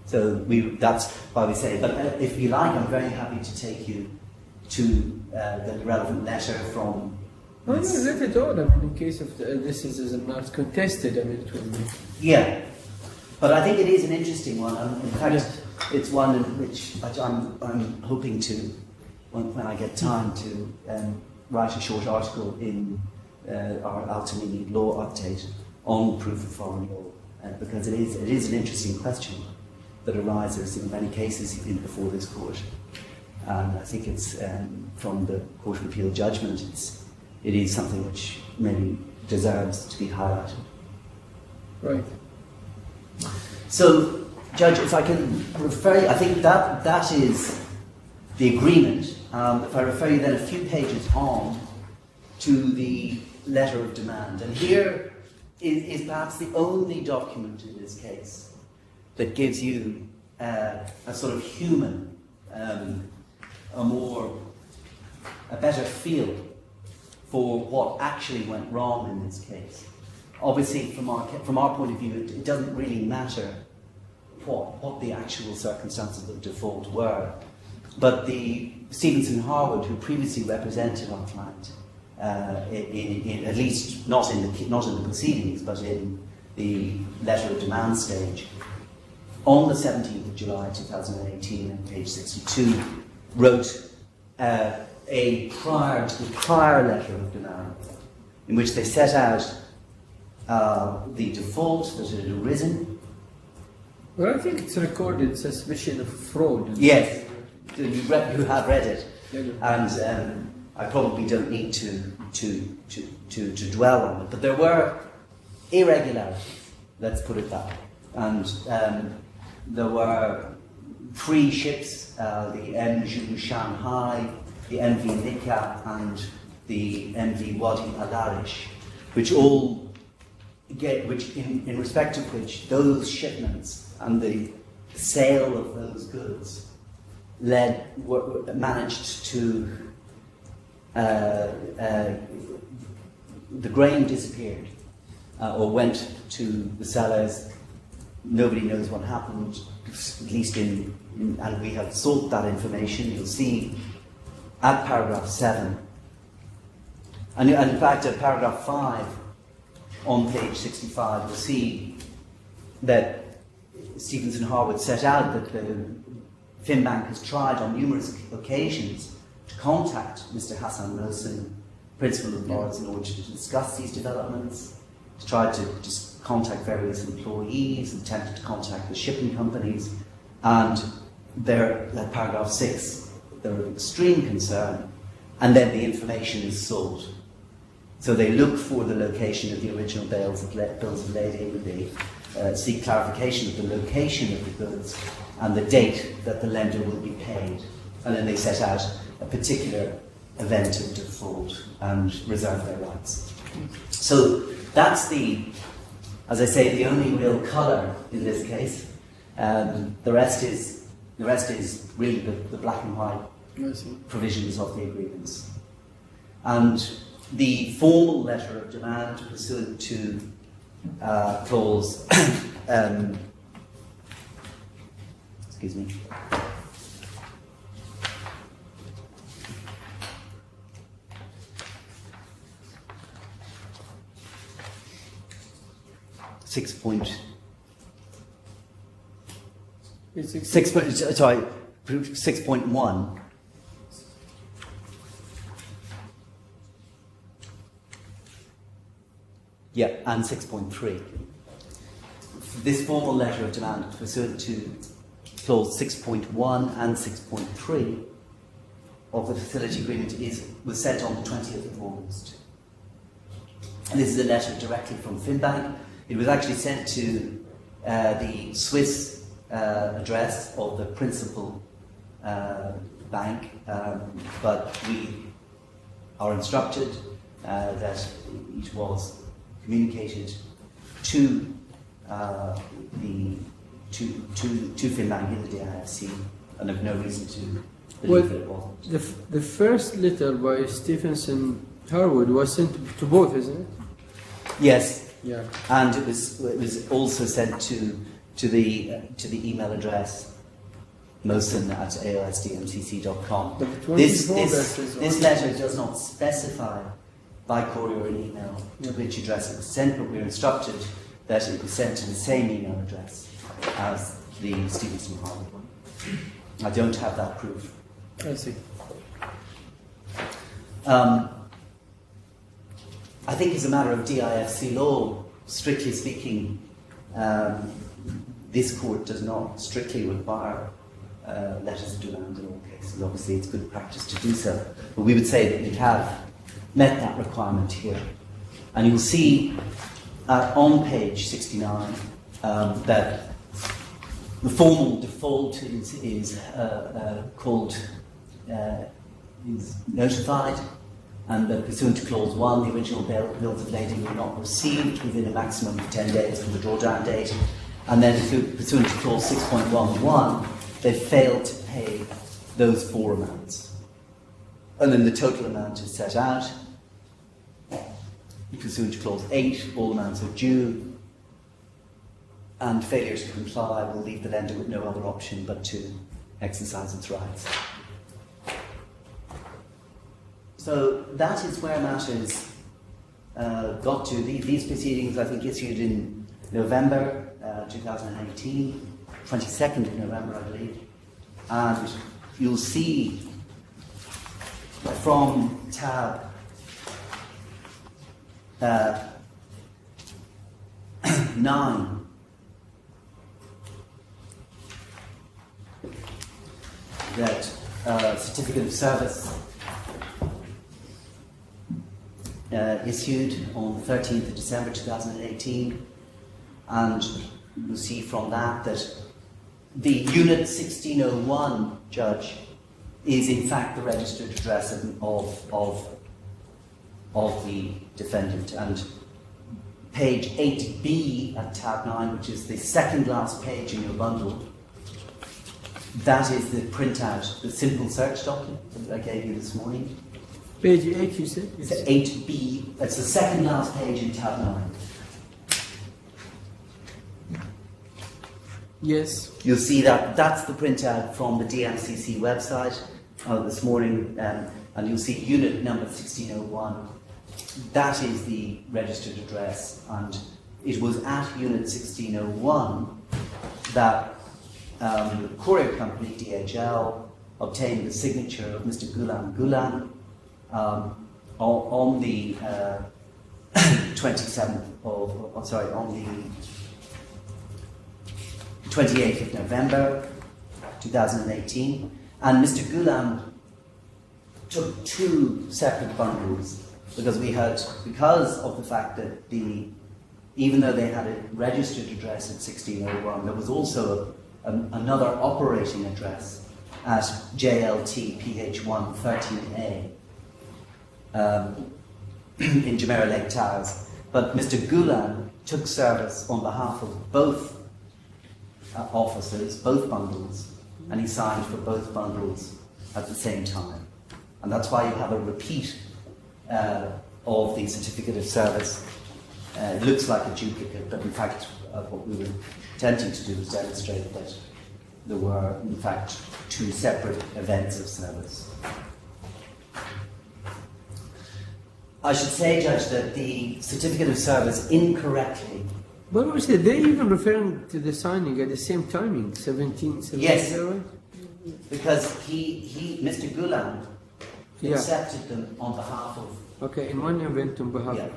Speaker 1: So that's why we say, but if you like, I'm very happy to take you to the relevant letter from...
Speaker 2: No, not at all. In case of this is not contested, it will be...
Speaker 1: Yeah, but I think it is an interesting one. In fact, it's one in which I'm hoping to, when I get time, to write a short article in our Tamimi law update on proof of foreign law, because it is an interesting question that arises in many cases before this court. And I think it's from the Court of Appeal judgment, it is something which maybe deserves to be highlighted.
Speaker 2: Right.
Speaker 1: So, Judge, if I can refer you, I think that is the agreement. If I refer you then a few pages on to the letter of demand. And here is perhaps the only document in this case that gives you a sort of human, a better feel for what actually went wrong in this case. Obviously, from our point of view, it doesn't really matter what the actual circumstances of default were. But the Stevenson Harwood, who previously represented our client, in at least not in the proceedings, but in the letter of demand stage, on the 17th of July 2018, on page 62, wrote a prior letter of demand, in which they set out the default that had arisen.
Speaker 2: Well, I think it's recorded suspicion of fraud.
Speaker 1: Yes, you have read it, and I probably don't need to dwell on it. But there were irregularities, let's put it that way, and there were 3 ships, the MV Shanghai, the MV Nika, and the MV Wadi Al-Arish, which in respect of which those shipments and the sale of those goods managed to the grain disappeared or went to the sellers. Nobody knows what happened, at least and we have sought that information. You'll see at paragraph 7, and in fact at paragraph 5 on page 65, you'll see that Stevenson Harwood set out that the FimBank has tried on numerous occasions to contact Mr. Hassan Mohsen, Principal of Lords, in order to discuss these developments, to try to just contact various employees, attempted to contact the shipping companies, and there, at paragraph 6, they're of extreme concern and then the information is sold. So they look for the location of the original bills of lading, they seek clarification of the location of the goods and the date that the lender will be paid. And then they set out a particular event of default and reserve their rights. So that's as I say, the only real colour in this case. The rest is really the black and white provisions of the agreements. And the formal letter of demand pursuant to clause, excuse me, six point 6.1. Yeah, and 6.3. This formal letter of demand pursuant to clause 6.1 and 6.3 of the facility agreement was sent on the 20th of August. And this is a letter directly from FimBank. It was actually sent to the Swiss address of the principal bank, but we are instructed that it was communicated to FimBank in the DIFC, and I have no reason to believe that it wasn't.
Speaker 2: The first letter by Stephenson Harwood was sent to both, isn't it?
Speaker 1: Yes.
Speaker 2: Yeah.
Speaker 1: And it was also sent to the email address mosin@aosdmcc.com. This letter does not specify by courier and email to which address it was sent, but we were instructed that it was sent to the same email address as the Stevenson Harwood one. I don't have that proof.
Speaker 2: I see.
Speaker 1: I think as a matter of DIFC law, strictly speaking, this court does not strictly require letters of demand in all cases. Obviously, it's good practice to do so. But we would say that we have met that requirement here. And you'll see on page 69 that the formal default is notified, and that pursuant to clause 1, the original bills of lading were not received within a maximum of 10 days from the drawdown date, and then pursuant to clause 6.11, they failed to pay those 4 amounts. And then the total amount is set out. Pursuant to clause 8, all amounts are due, and failure to comply will leave the lender with no other option but to exercise its rights. So that is where matters got to. These proceedings, I think, issued in November 2018, 22nd of November, I believe. And you'll see from tab 9 that certificate of service issued on the 13th of December 2018, and you'll see from that the Unit 1601 judge is in fact the registered address of the defendant, and page 8B at tab 9, which is the second last page in your bundle, that is the printout, the simple search document that I gave you this morning.
Speaker 2: Page 8, you said?
Speaker 1: It's 8B, that's the second last page in tab 9.
Speaker 2: Yes.
Speaker 1: You'll see that's the printout from the DMCC website this morning, and you'll see unit number 1601. That is the registered address, and it was at unit 1601 that the courier company, DHL, obtained the signature of Mr. Gulam on the 27th of, on the 28th of November 2018, and Mr. Gulam took two separate bundles because because of the fact that even though they had a registered address at 1601, there was also another operating address at JLT PH1 13A in Jumeirah Lake Towers. But Mr. Gulan took service on behalf of both offices, both bundles, and he signed for both bundles at the same time. And that's why you have a repeat of the certificate of service. It looks like a duplicate, but in fact what we were attempting to do was demonstrate that there were in fact two separate events of service. I should say, Judge, that the certificate of service incorrectly...
Speaker 2: But obviously, they're even referring to the signing at the same timing, 17,
Speaker 1: Yes,
Speaker 2: right?
Speaker 1: because Mr. Gulan accepted them on behalf of...
Speaker 2: Okay, in one event on behalf
Speaker 1: Yeah.
Speaker 2: of...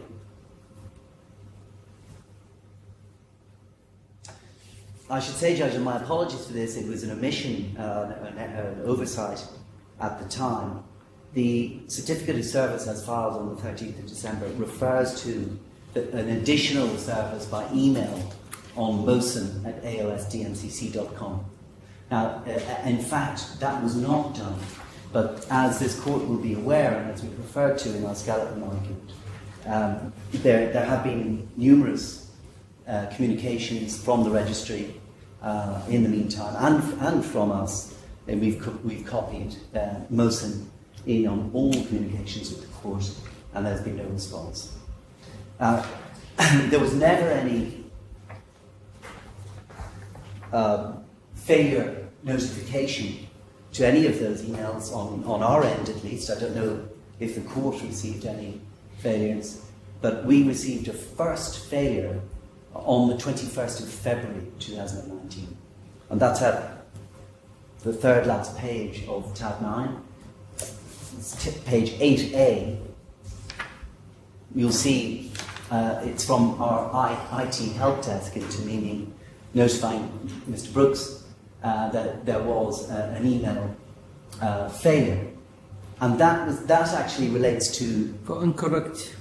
Speaker 1: I should say, Judge, and my apologies for this, it was an omission, an oversight at the time. The certificate of service as filed on the 13th of December refers to an additional service by email on mosin at aosdmcc.com. Now, in fact, that was not done, but as this court will be aware, and as we referred to in our skeleton argument, there have been numerous communications from the registry in the meantime, and from us, and we've copied mosin in on all communications with the court, and there's been no response. There was never any failure notification to any of those emails on our end, at least. I don't know if the court received any failures, but we received a first failure on the 21st of February 2019, and that's at the third last page of tab 9. Page 8A, you'll see it's from our IT help desk in Tamimi notifying Mr. Brooks that there was an email failure, and that actually relates to
Speaker 2: For incorrect,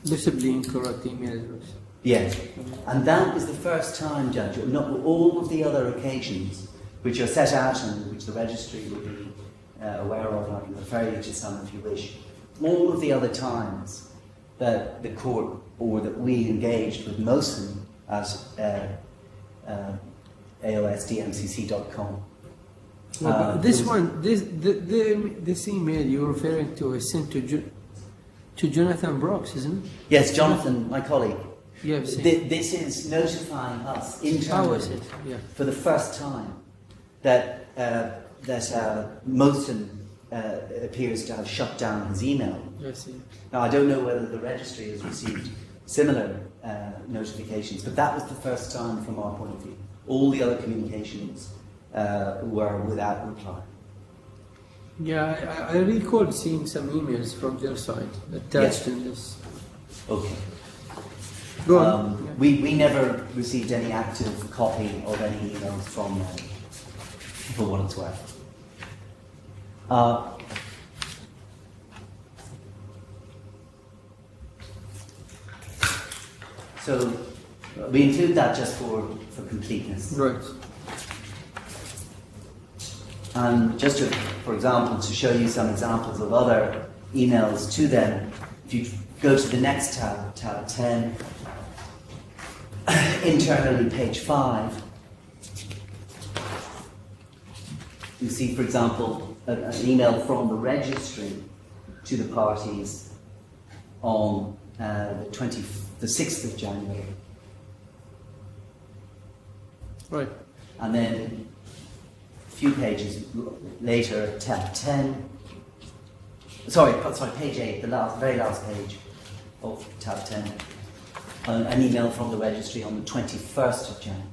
Speaker 2: visibly incorrect email address.
Speaker 1: yes, and that is the first time, Judge. Not all of the other occasions which are set out and which the registry will be aware of, and I can refer you to some if you wish. All of the other times that the court or that we engaged with mosin at aosdmcc.com.
Speaker 2: This one, this email you're referring to is sent to Jonathan Brooks, isn't it?
Speaker 1: Yes, Jonathan, my colleague.
Speaker 2: Yeah, I've seen.
Speaker 1: This is notifying us
Speaker 2: How
Speaker 1: internally
Speaker 2: is it? Yeah.
Speaker 1: for the first time that mosin appears to have shut down his email.
Speaker 2: I see.
Speaker 1: Now, I don't know whether the registry has received similar notifications, but that was the first time from our point of view. All the other communications were without reply.
Speaker 2: Yeah, I recall seeing some emails from their side attached in this.
Speaker 1: Okay.
Speaker 2: Go on. Yeah.
Speaker 1: We never received any active copy of any emails from them, for what it's worth. So we include that just for completeness.
Speaker 2: Right.
Speaker 1: And just to, for example, to show you some examples of other emails to them, if you go to the next tab, tab 10, internally page 5, you see, for example, an email from the registry to the parties on the 6th of January.
Speaker 2: Right.
Speaker 1: And then a few pages later, tab 10, page 8, the very last page of tab 10, an email from the registry on the 21st of January.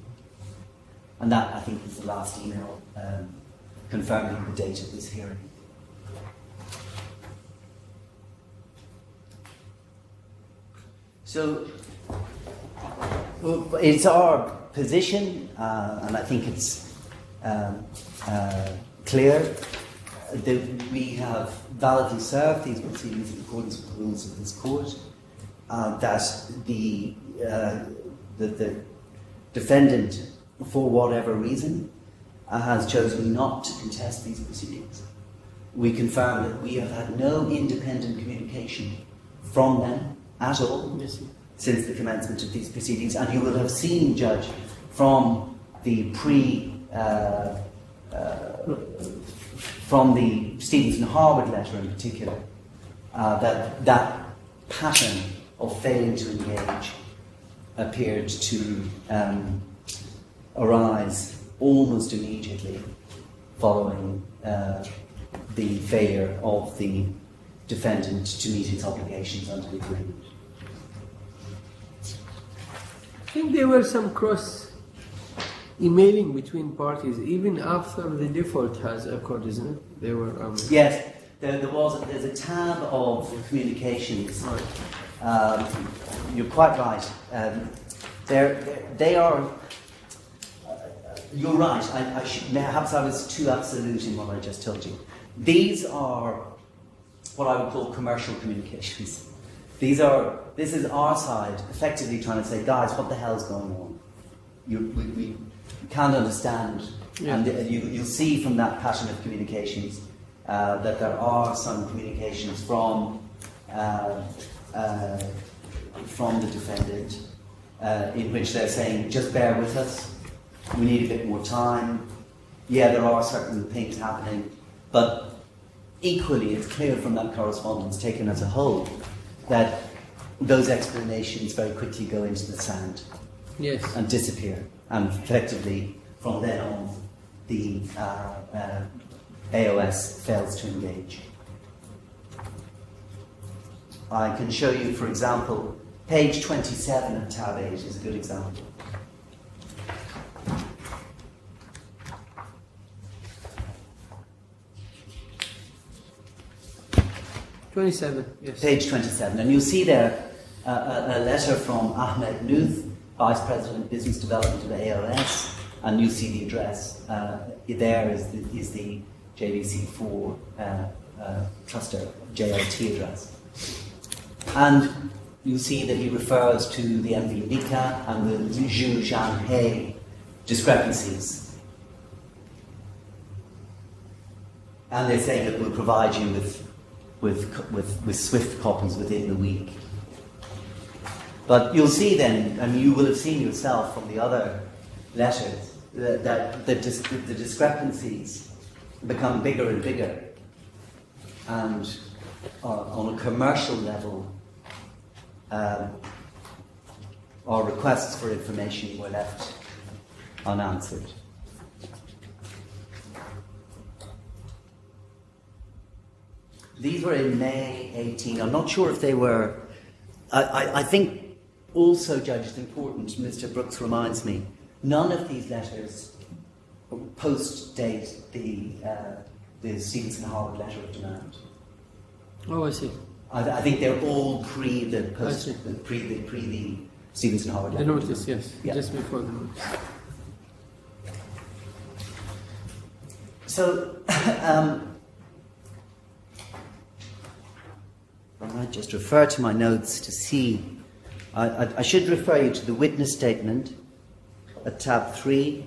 Speaker 1: And that, I think, is the last email confirming the date of this hearing. So, it's our position, and I think it's clear, we have validly served these proceedings in accordance with the rules of this court, that the defendant, for whatever reason, has chosen not to contest these proceedings. We confirm that we have had no independent communication from them at all since the commencement of these proceedings, and you will have seen, Judge, from the from the Stevenson-Harwood letter in particular, that pattern of failing to engage appeared to arise almost immediately following the failure of the defendant to meet its obligations under the agreement.
Speaker 2: I think there were some emailing between parties even after the default has occurred, isn't it? There were.
Speaker 1: Yes, there's a tab of communications. You're quite right. They are. You're right. Perhaps I was too absolute in what I just told you. These are what I would call commercial communications. This is our side effectively trying to say, guys, what the hell's going on? We can't understand. Yeah. And you'll see from that pattern of communications that there are some communications from the defendant in which they're saying, just bear with us, we need a bit more time. Yeah, there are certain things happening, but equally it's clear from that correspondence taken as a whole that those explanations very quickly go into the sand.
Speaker 2: Yes.
Speaker 1: And disappear, and effectively from then on the AOS fails to engage. I can show you, for example, page 27 of tab 8 is a good example.
Speaker 2: Yes.
Speaker 1: Page 27, and you'll see there a letter from Ahmed Nuth, Vice President Business Development of ALS, and you see the address. There is the JVC4 Truster JLT address. And you see that he refers to the MV Nika and the Zhu Zhanghe discrepancies. And they say that we'll provide you with swift copies within the week. But you'll see then, and you will have seen yourself from the other letters, that the discrepancies become bigger and bigger. And on a commercial level, our requests for information were left unanswered. These were in May 18. I'm not sure if they were. I think also, Judge, it's important, Mr. Brooks reminds me, none of these letters post-date the Stevenson-Harwood letter of demand.
Speaker 2: Oh, I see.
Speaker 1: I think they're all pre the Stevenson-Harwood letter.
Speaker 2: The notice, yes.
Speaker 1: Yeah.
Speaker 2: Just before the notice.
Speaker 1: So, I might just refer to my notes to see. I should refer you to the witness statement at tab 3.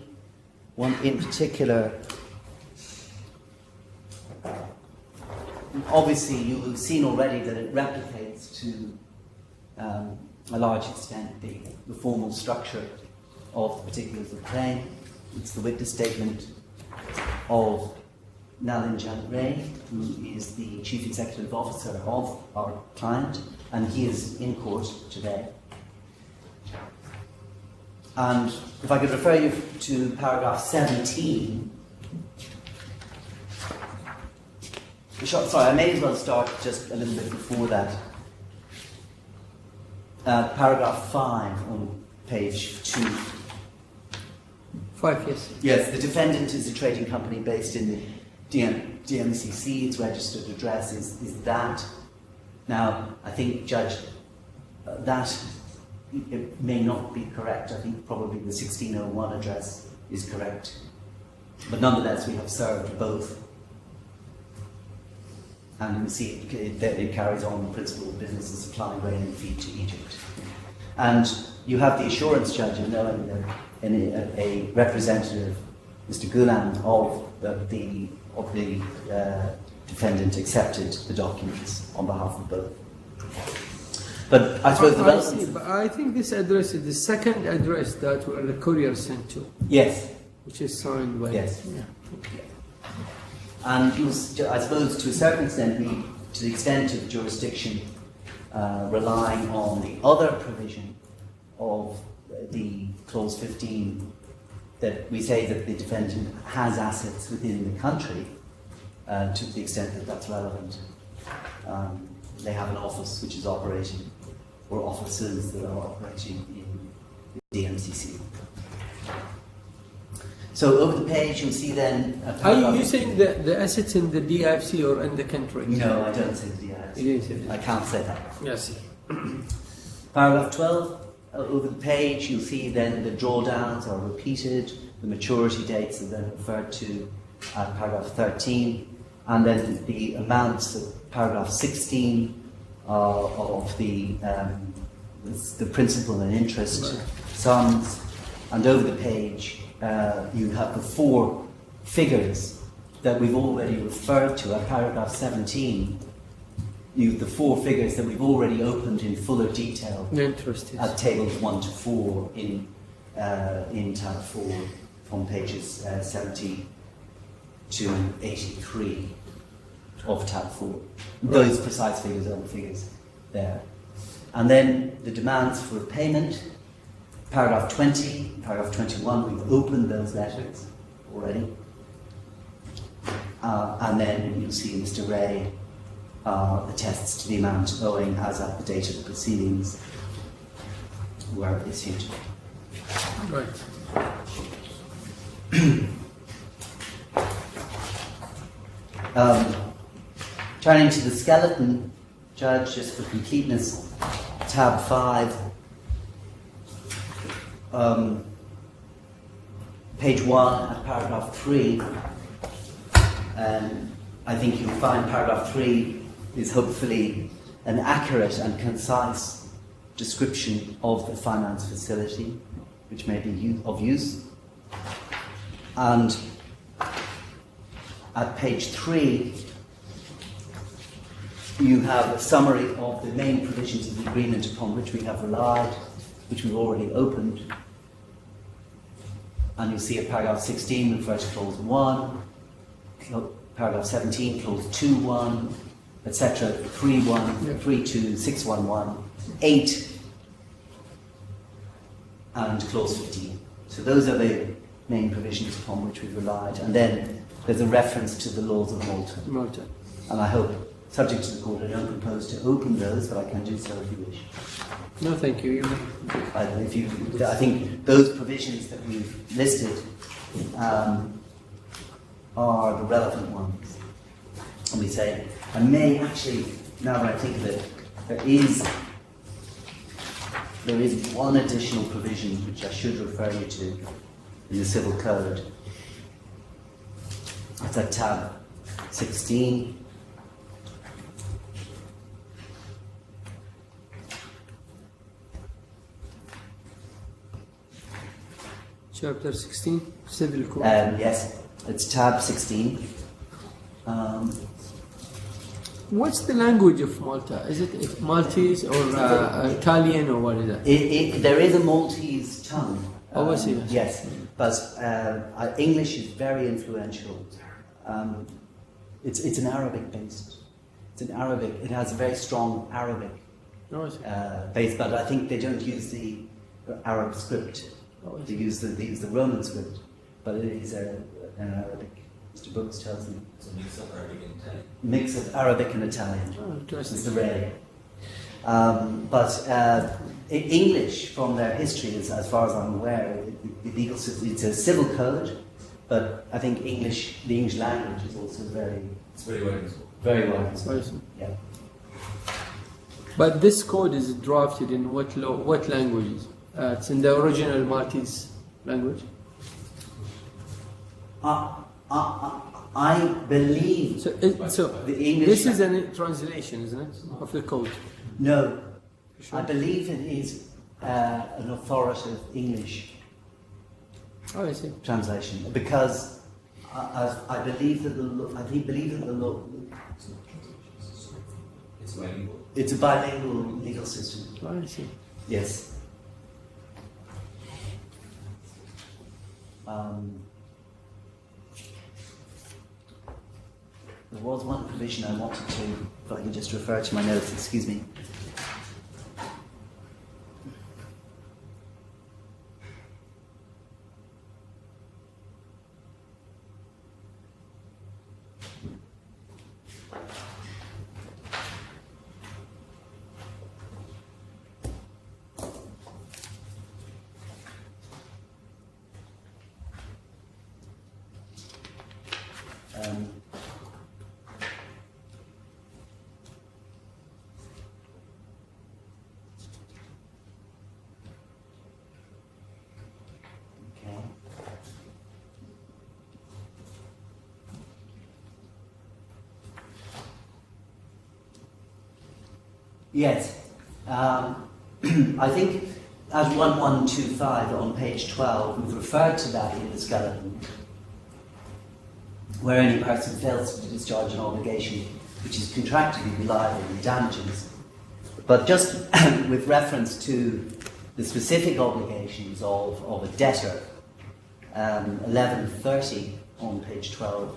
Speaker 1: One in particular. Obviously, you have seen already that it replicates to a large extent the formal structure of the particulars of the claim. It's the witness statement of Nalin Ray, who is the Chief Executive Officer of our client, and he is in court today. And if I could refer you to paragraph 17. Sorry, I may as well start just a little bit before that. Paragraph 5 on page 2.
Speaker 2: 5, yes.
Speaker 1: Yes, the defendant is a trading company based in the DMCC. Its registered address is that. Now, I think, Judge, that it may not be correct. I think probably the 1601 address is correct. But nonetheless, we have served both. And you see it carries on the principle of businesses supplying grain and feed to Egypt. And you have the assurance judge in a representative, Mr. Gulam, of the defendant accepted the documents on behalf of both. But I suppose the relevance...
Speaker 2: But I think this address is the second address that the courier sent to.
Speaker 1: Yes.
Speaker 2: Which is signed by...
Speaker 1: Yes.
Speaker 2: Yeah.
Speaker 1: And I suppose to a certain extent, to the extent of jurisdiction relying on the other provision of the clause 15, that we say that the defendant has assets within the country, to the extent that that's relevant. They have an office which is operating, or offices that are operating in the DMCC. So over the page you'll see then...
Speaker 2: Are you saying the assets in the DFC or in the country?
Speaker 1: No, I don't say the DFC. I can't say that.
Speaker 2: Yes.
Speaker 1: Paragraph 12, over the page you'll see then the drawdowns are repeated, the maturity dates are then referred to at paragraph 13, and then the amounts of paragraph 16 of the principal and interest sums, and over the page you have the four figures that we've already referred to at paragraph 17. You have the four figures that we've already opened in fuller detail at tables 1 to 4 in tab 4 on pages 70 to 83 of tab 4. Those precise figures are the figures there. And then the demands for payment, paragraph 20, paragraph 21, we've opened those letters already. And then you'll see Mr. Ray attests to the amount owing as at the date of the proceedings were issued.
Speaker 2: Right.
Speaker 1: Turning to the skeleton, Judge, just for completeness, tab 5, page 1 at paragraph 3, I think you'll find paragraph 3 is hopefully an accurate and concise description of the finance facility, which may be of use. And at page 3, you have a summary of the main provisions of the agreement upon which we have relied, which we've already opened. And you'll see at paragraph 16 refers to clause 1, paragraph 17, clause 2.1, etc., 3.1, 3.2, 6.1.1, 8, and clause 15. So those are the main provisions upon which we've relied. And then there's a reference to the laws of Malta. And I hope, subject to the court, I don't propose to open those, but I can do so if you wish.
Speaker 2: No, thank you.
Speaker 1: I think those provisions that we've listed are the relevant ones. And we say, I may actually, now that I think of it, there is one additional provision which I should refer you to in the Civil Code. It's at tab 16.
Speaker 2: Chapter 16, Civil Code.
Speaker 1: Yes, it's tab 16.
Speaker 2: What's the language of Malta? Is it Maltese or Italian or what is it?
Speaker 1: There is a Maltese tongue.
Speaker 2: I see.
Speaker 1: Yes, but English is very influential. It's an Arabic based. It's an Arabic. It has a very strong Arabic base, but I think they don't use the Arab script. They use the Roman script, but it is an Arabic. Mr. Brooks tells me.
Speaker 4: It's a mix of Arabic and Italian.
Speaker 1: Mix of Arabic and Italian.
Speaker 2: Oh, interesting.
Speaker 1: Mr. Ray. But English, from their history, is, as far as I'm aware, it's a civil code, but I think the English language is also
Speaker 4: It's very well used.
Speaker 1: very well used. Yeah.
Speaker 2: But this code is drafted in what languages? It's in the original Maltese language.
Speaker 1: I believe
Speaker 2: So,
Speaker 1: the English.
Speaker 2: this is a translation, isn't it, of the code?
Speaker 1: No,
Speaker 2: Sure.
Speaker 1: I believe it is an authoritative English
Speaker 2: Oh, I see.
Speaker 1: translation because I believe that the law. I believe that the law.
Speaker 4: It's bilingual.
Speaker 1: It's a bilingual legal system.
Speaker 2: Oh, I see.
Speaker 1: Yes. There was one provision I wanted to, if I can just refer to my notes, excuse me. Okay. Yes. I think as 1125 on page 12, we've referred to that in the skeleton, where any person fails to discharge an obligation which is contractually liable in damages. But just with reference to the specific obligations of a debtor, 1130 on page 12,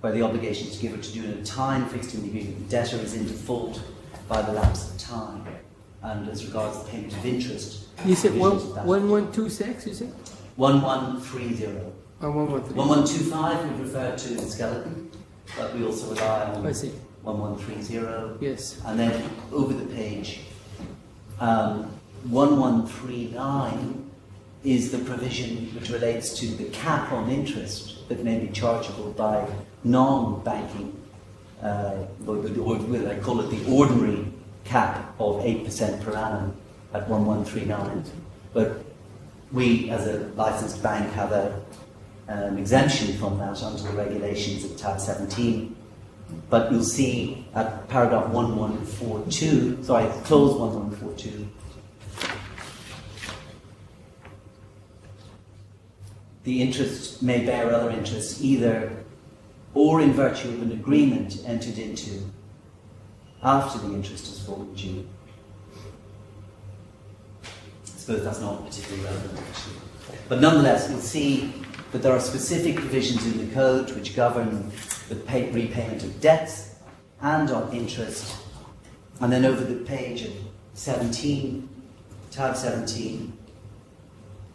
Speaker 1: where the obligation is given to do in a time fixed in the agreement, the debtor is in default by the lapse of time, and as regards the payment of interest.
Speaker 2: You said
Speaker 1: provisions of that.
Speaker 2: 1126, you said?
Speaker 1: 1130.
Speaker 2: Oh, 113.
Speaker 1: 1125 we refer to the skeleton, but we also rely on
Speaker 2: I see.
Speaker 1: 1130.
Speaker 2: Yes.
Speaker 1: And then over the page, 1139 is the provision which relates to the cap on interest that may be chargeable by non-banking, or I call it the ordinary cap of 8% per annum at 1139. But we, as a licensed bank, have an exemption from that under the regulations of tab 17. But you'll see at paragraph 1142, sorry, clause 1142, the interest may bear other interest either or in virtue of an agreement entered into after the interest has fallen due. I suppose that's not particularly relevant, actually. But nonetheless, you'll see that there are specific provisions in the code which govern the repayment of debts and on interest. And then over the page of 17, tab 17,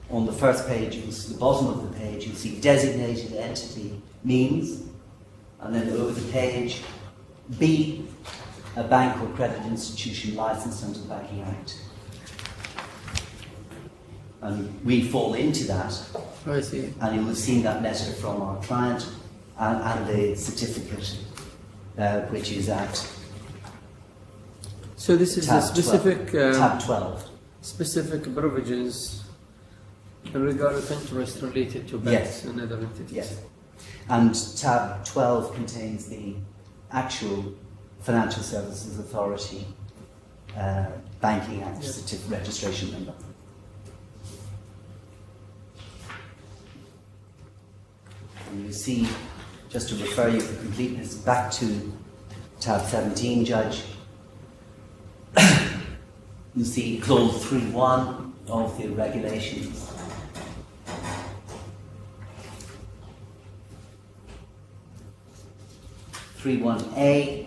Speaker 1: on the first page, you'll see the bottom of the page, you'll see designated entity means, and then over the page, B, a bank or credit institution licensed under the Banking Act. And we fall into that,
Speaker 2: I see.
Speaker 1: and you'll have seen that letter from our client and the certificate, which is at
Speaker 2: So this is a
Speaker 1: tab
Speaker 2: specific
Speaker 1: 12. Tab 12.
Speaker 2: specific provisions in regard of interest related to banks
Speaker 1: Yes.
Speaker 2: and other entities.
Speaker 1: Yes. And tab 12 contains the actual Financial Services Authority Banking Act registration number. And you see, just to refer you for completeness back to tab 17, Judge, you see clause 3.1 of the regulations. A,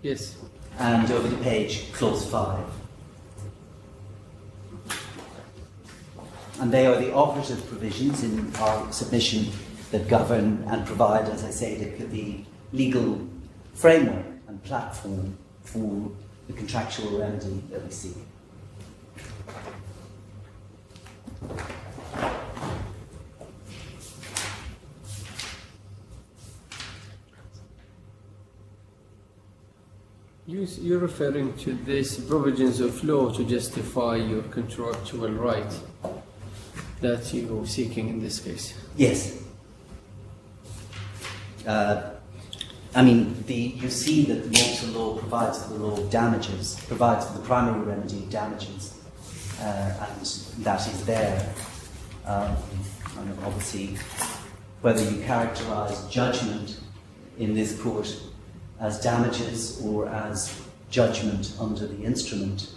Speaker 2: Yes.
Speaker 1: and over the page, clause 5. And they are the operative provisions in our submission that govern and provide, as I say, the legal framework and platform for the contractual remedy that we seek.
Speaker 2: You're referring to these provisions of law to justify your contractual right that you're seeking in this case.
Speaker 1: Yes. I mean, you see that the Malta law provides for the law of damages, provides for the primary remedy of damages, and that is there. And obviously, whether you characterise judgment in this court as damages or as judgment under the instrument,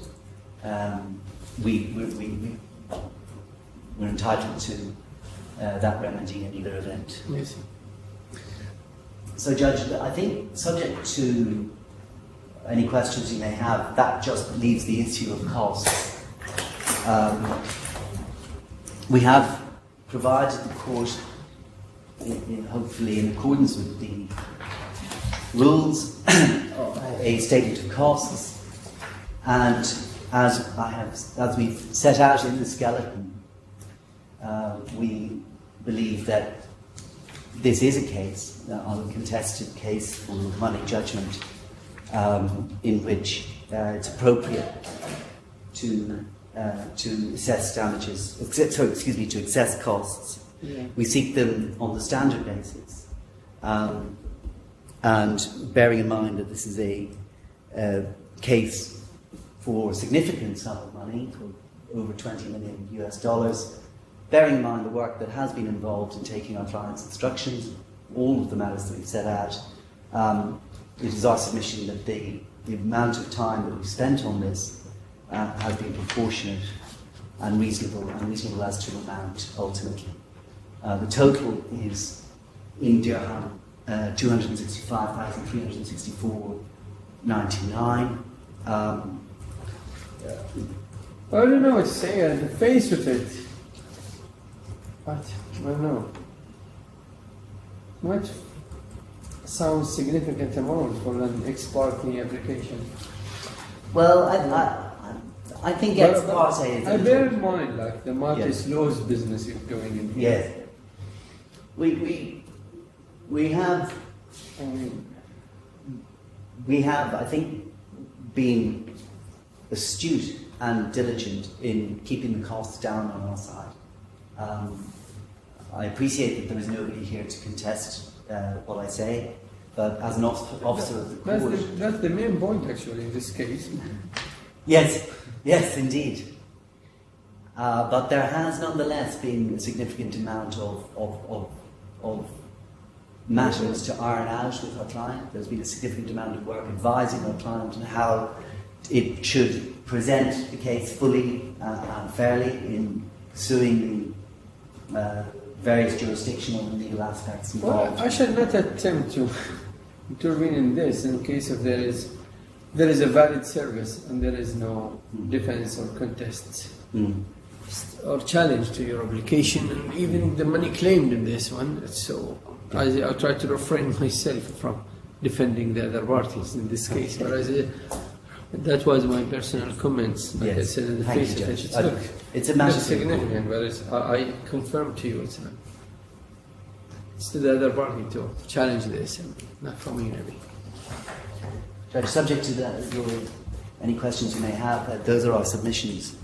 Speaker 1: we're entitled to that remedy in either event.
Speaker 2: Yes.
Speaker 1: So, Judge, I think, subject to any questions you may have, that just leaves the issue of costs. We have provided the court, hopefully in accordance with the rules, a statement of costs, and as we've set out in the skeleton, we believe that this is a case, an uncontested case for money judgment, in which it's appropriate to assess damages, to assess costs.
Speaker 2: Yeah.
Speaker 1: We seek them on the standard basis, and bearing in mind that this is a case for a significant sum of money, for over $20 million US, bearing in mind the work that has been involved in taking our clients' instructions, all of the matters that we've set out, it is our submission that the amount of time that we've spent on this has been proportionate and reasonable as to amount ultimately. The total is in dirham 265,364.99.
Speaker 2: I don't know what to say on the face of it. But I don't know. What sounds significant amount for an ex parte application?
Speaker 1: Well, I think ex parte is.
Speaker 2: I bear in mind, like the Maltese laws business is going in here.
Speaker 1: Yes. We have.
Speaker 2: I mean,
Speaker 1: We have, I think, been astute and diligent in keeping the costs down on our side. I appreciate that there is nobody here to contest what I say, but as an officer of the court...
Speaker 2: That's the main point, actually, in this case.
Speaker 1: Yes, indeed. But there has nonetheless been a significant amount of matters to iron out with our client. There's been a significant amount of work advising our client on how it should present the case fully and fairly in pursuing the various jurisdictional and legal aspects involved.
Speaker 2: Well, I shall not attempt to intervene in this in case if there is a valid service and there is no defense or contest or challenge to your application, and even the money claimed in this one. So I try to refrain myself from defending the other parties in this case. But that was my personal comments. Like I said, in the face of it,
Speaker 1: it's a matter
Speaker 2: significant, but I confirm to you it's to the other party to challenge this, and not for me, maybe.
Speaker 1: Judge, subject to that, any questions you may have, those are our submissions.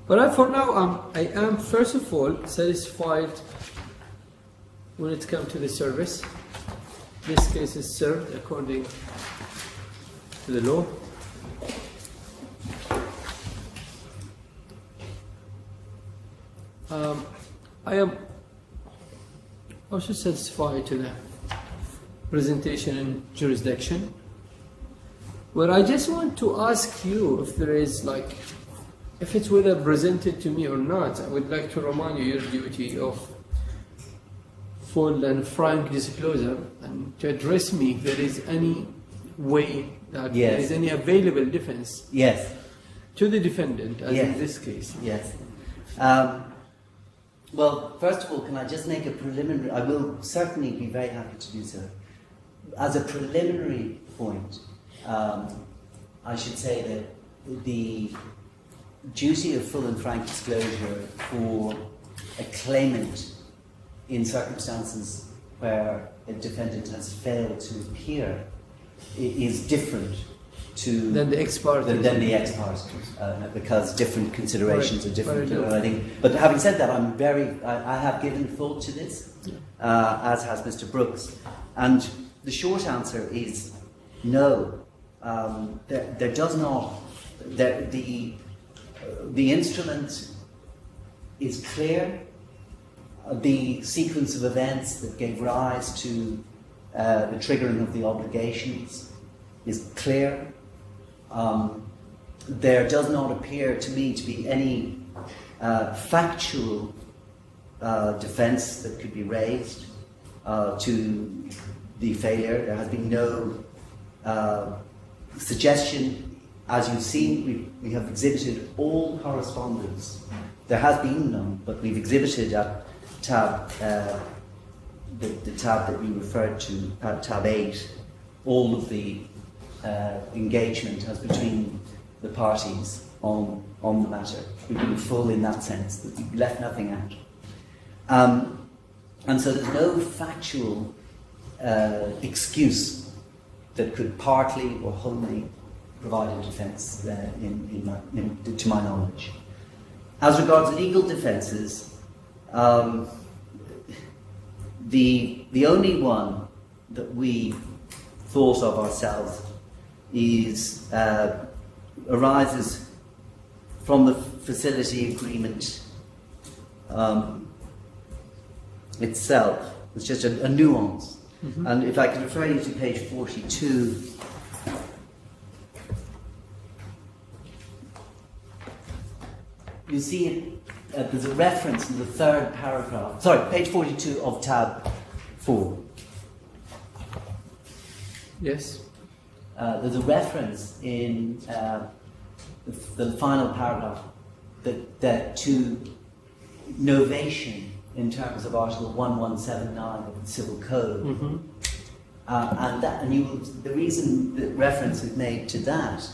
Speaker 2: But for now, I am first of all satisfied when it comes to the service. This case is served according to the law. I am also satisfied to the presentation and jurisdiction, where I just want to ask you if there is if it's whether presented to me or not. I would like to remind you your duty of full and frank disclosure, and to address me if there is any way that there is any available defense to the defendant, as in this case.
Speaker 1: Yes. Well, first of all, can I just make a preliminary... I will certainly be very happy to do so. As a preliminary point, I should say that the duty of full and frank disclosure for a claimant in circumstances where a defendant has failed to appear is different
Speaker 2: than the ex parte.
Speaker 1: Than the ex parte, because different considerations are different. I think. But having said that, I have given thought to this, as has Mr. Brooks, And the short answer is no. There does not. The instrument is clear. The sequence of events that gave rise to the triggering of the obligations is clear. There does not appear to me to be any factual defence that could be raised to the failure. There has been no suggestion. As you've seen, we have exhibited all correspondence. There has been none, but we've exhibited at tab, the tab that we referred to, tab 8, all of the engagement as between the parties on the matter. We've been full in that sense, that we've left nothing out. And so there's no factual excuse that could partly or wholly provide a defence to my knowledge. As regards legal defences, the only one that we thought of ourselves arises from the facility agreement itself. It's just a nuance. Mm-hmm. And if I could refer you to page 42. You see there's a reference in the third paragraph. Sorry, page 42 of tab 4.
Speaker 2: Yes.
Speaker 1: There's a reference in the final paragraph that to novation in terms of Article 1179 of the Civil Code.
Speaker 2: Mm-hmm.
Speaker 1: The reason that reference is made to that,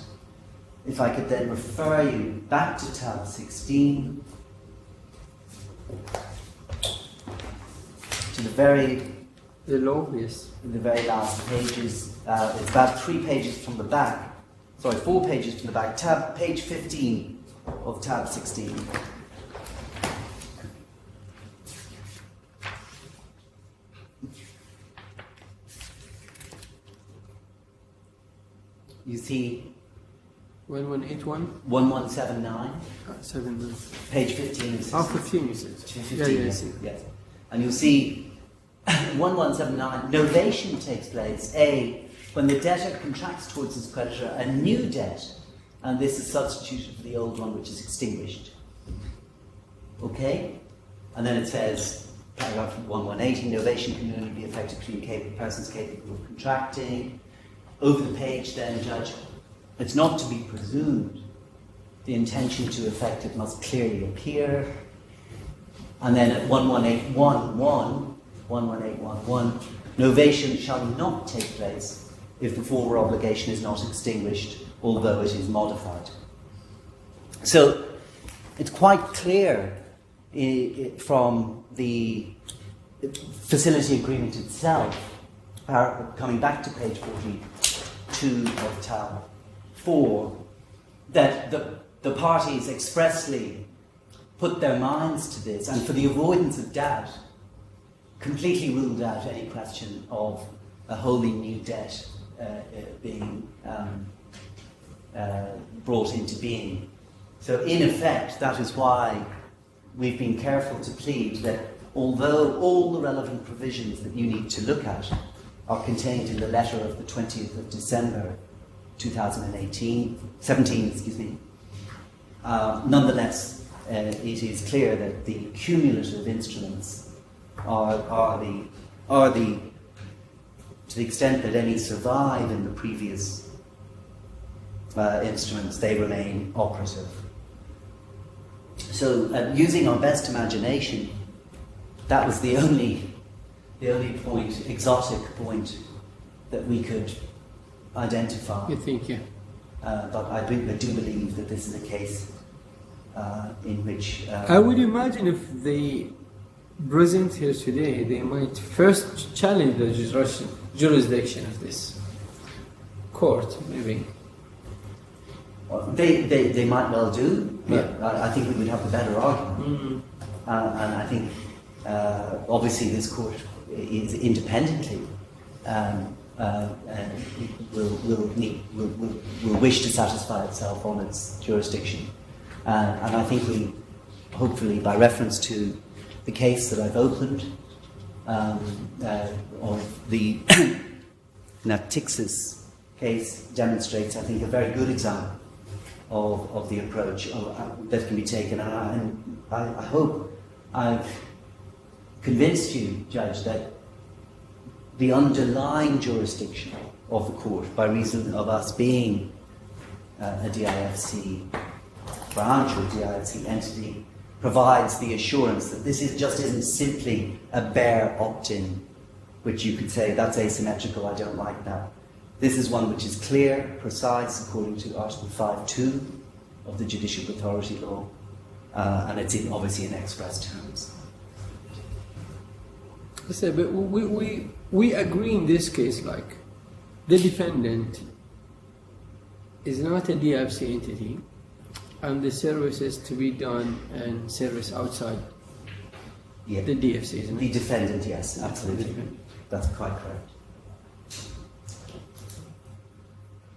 Speaker 1: if I could then refer you back to tab 16, to the very last pages. It's about 3 pages from the back. Sorry, 4 pages from the back. Page 15 of tab 16. You see
Speaker 2: 1181?
Speaker 1: 1179.
Speaker 2: 7.
Speaker 1: Page 15 and 16.
Speaker 2: 15 you said.
Speaker 1: 15,
Speaker 2: Yeah,
Speaker 1: yes, yes. And you'll see 1179, novation takes place, A, when the debtor contracts towards his creditor a new debt, and this is substituted for the old one which is extinguished. Okay? And then it says, paragraph 1180, novation can only be effected between persons capable of contracting. Over the page then, Judge, it's not to be presumed the intention to effect it must clearly appear. And then at 1181, novation shall not take place if the former obligation is not extinguished, although it is modified. So it's quite clear from the facility agreement itself, coming back to page 42 of tab 4, that the parties expressly put their minds to this, and for the avoidance of doubt, completely ruled out any question of a wholly new debt being brought into being. So in effect, that is why we've been careful to plead that although all the relevant provisions that you need to look at are contained in the letter of the 20th of December 2017, nonetheless, it is clear that the cumulative instruments are the to the extent that any survive in the previous instruments, they remain operative. So, using our best imagination, that was the only point, exotic point, that we could identify.
Speaker 2: You think, yeah.
Speaker 1: But I do believe that this is a case in which...
Speaker 2: I would imagine if they present here today, they might first challenge the jurisdiction of this court, maybe.
Speaker 1: They might well do, but
Speaker 2: yeah.
Speaker 1: I think we would have a better argument.
Speaker 2: Mm-hmm.
Speaker 1: And I think, obviously, this court is independently will wish to satisfy itself on its jurisdiction. And I think we, hopefully by reference to the case that I've opened, of the Natixis case, demonstrates, I think, a very good example of the approach that can be taken. And I hope I've convinced you, Judge, that the underlying jurisdiction of the court, by reason of us being a DIFC branch or DIFC entity, provides the assurance that this isn't simply a bare opt-in, which you could say that's asymmetrical, I don't like that. This is one which is clear, precise, according to Article 5.2 of the Judicial Authority Law, and it's obviously in express terms.
Speaker 2: I say, but we agree in this case, like, the defendant is not a DFC entity, and the service is to be done and service outside the DFC, isn't it?
Speaker 1: The defendant, yes, absolutely. That's quite correct.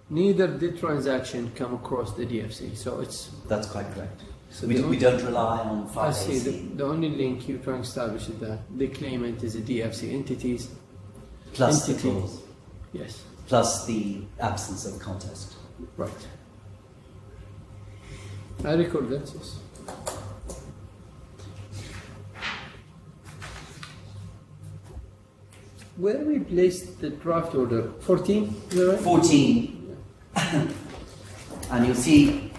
Speaker 2: Neither did transaction come across the DFC, so it's...
Speaker 1: That's quite correct.
Speaker 2: So
Speaker 1: we don't rely on
Speaker 2: I see,
Speaker 1: 5AC.
Speaker 2: the only link you're trying to establish is that the claimant is a DFC entities.
Speaker 1: Plus the
Speaker 2: entity.
Speaker 1: clause.
Speaker 2: Yes.
Speaker 1: Plus the absence of contest.
Speaker 2: Right. I record that, yes. Where we placed the draft order? 14? Is that right?
Speaker 1: 14. And you'll see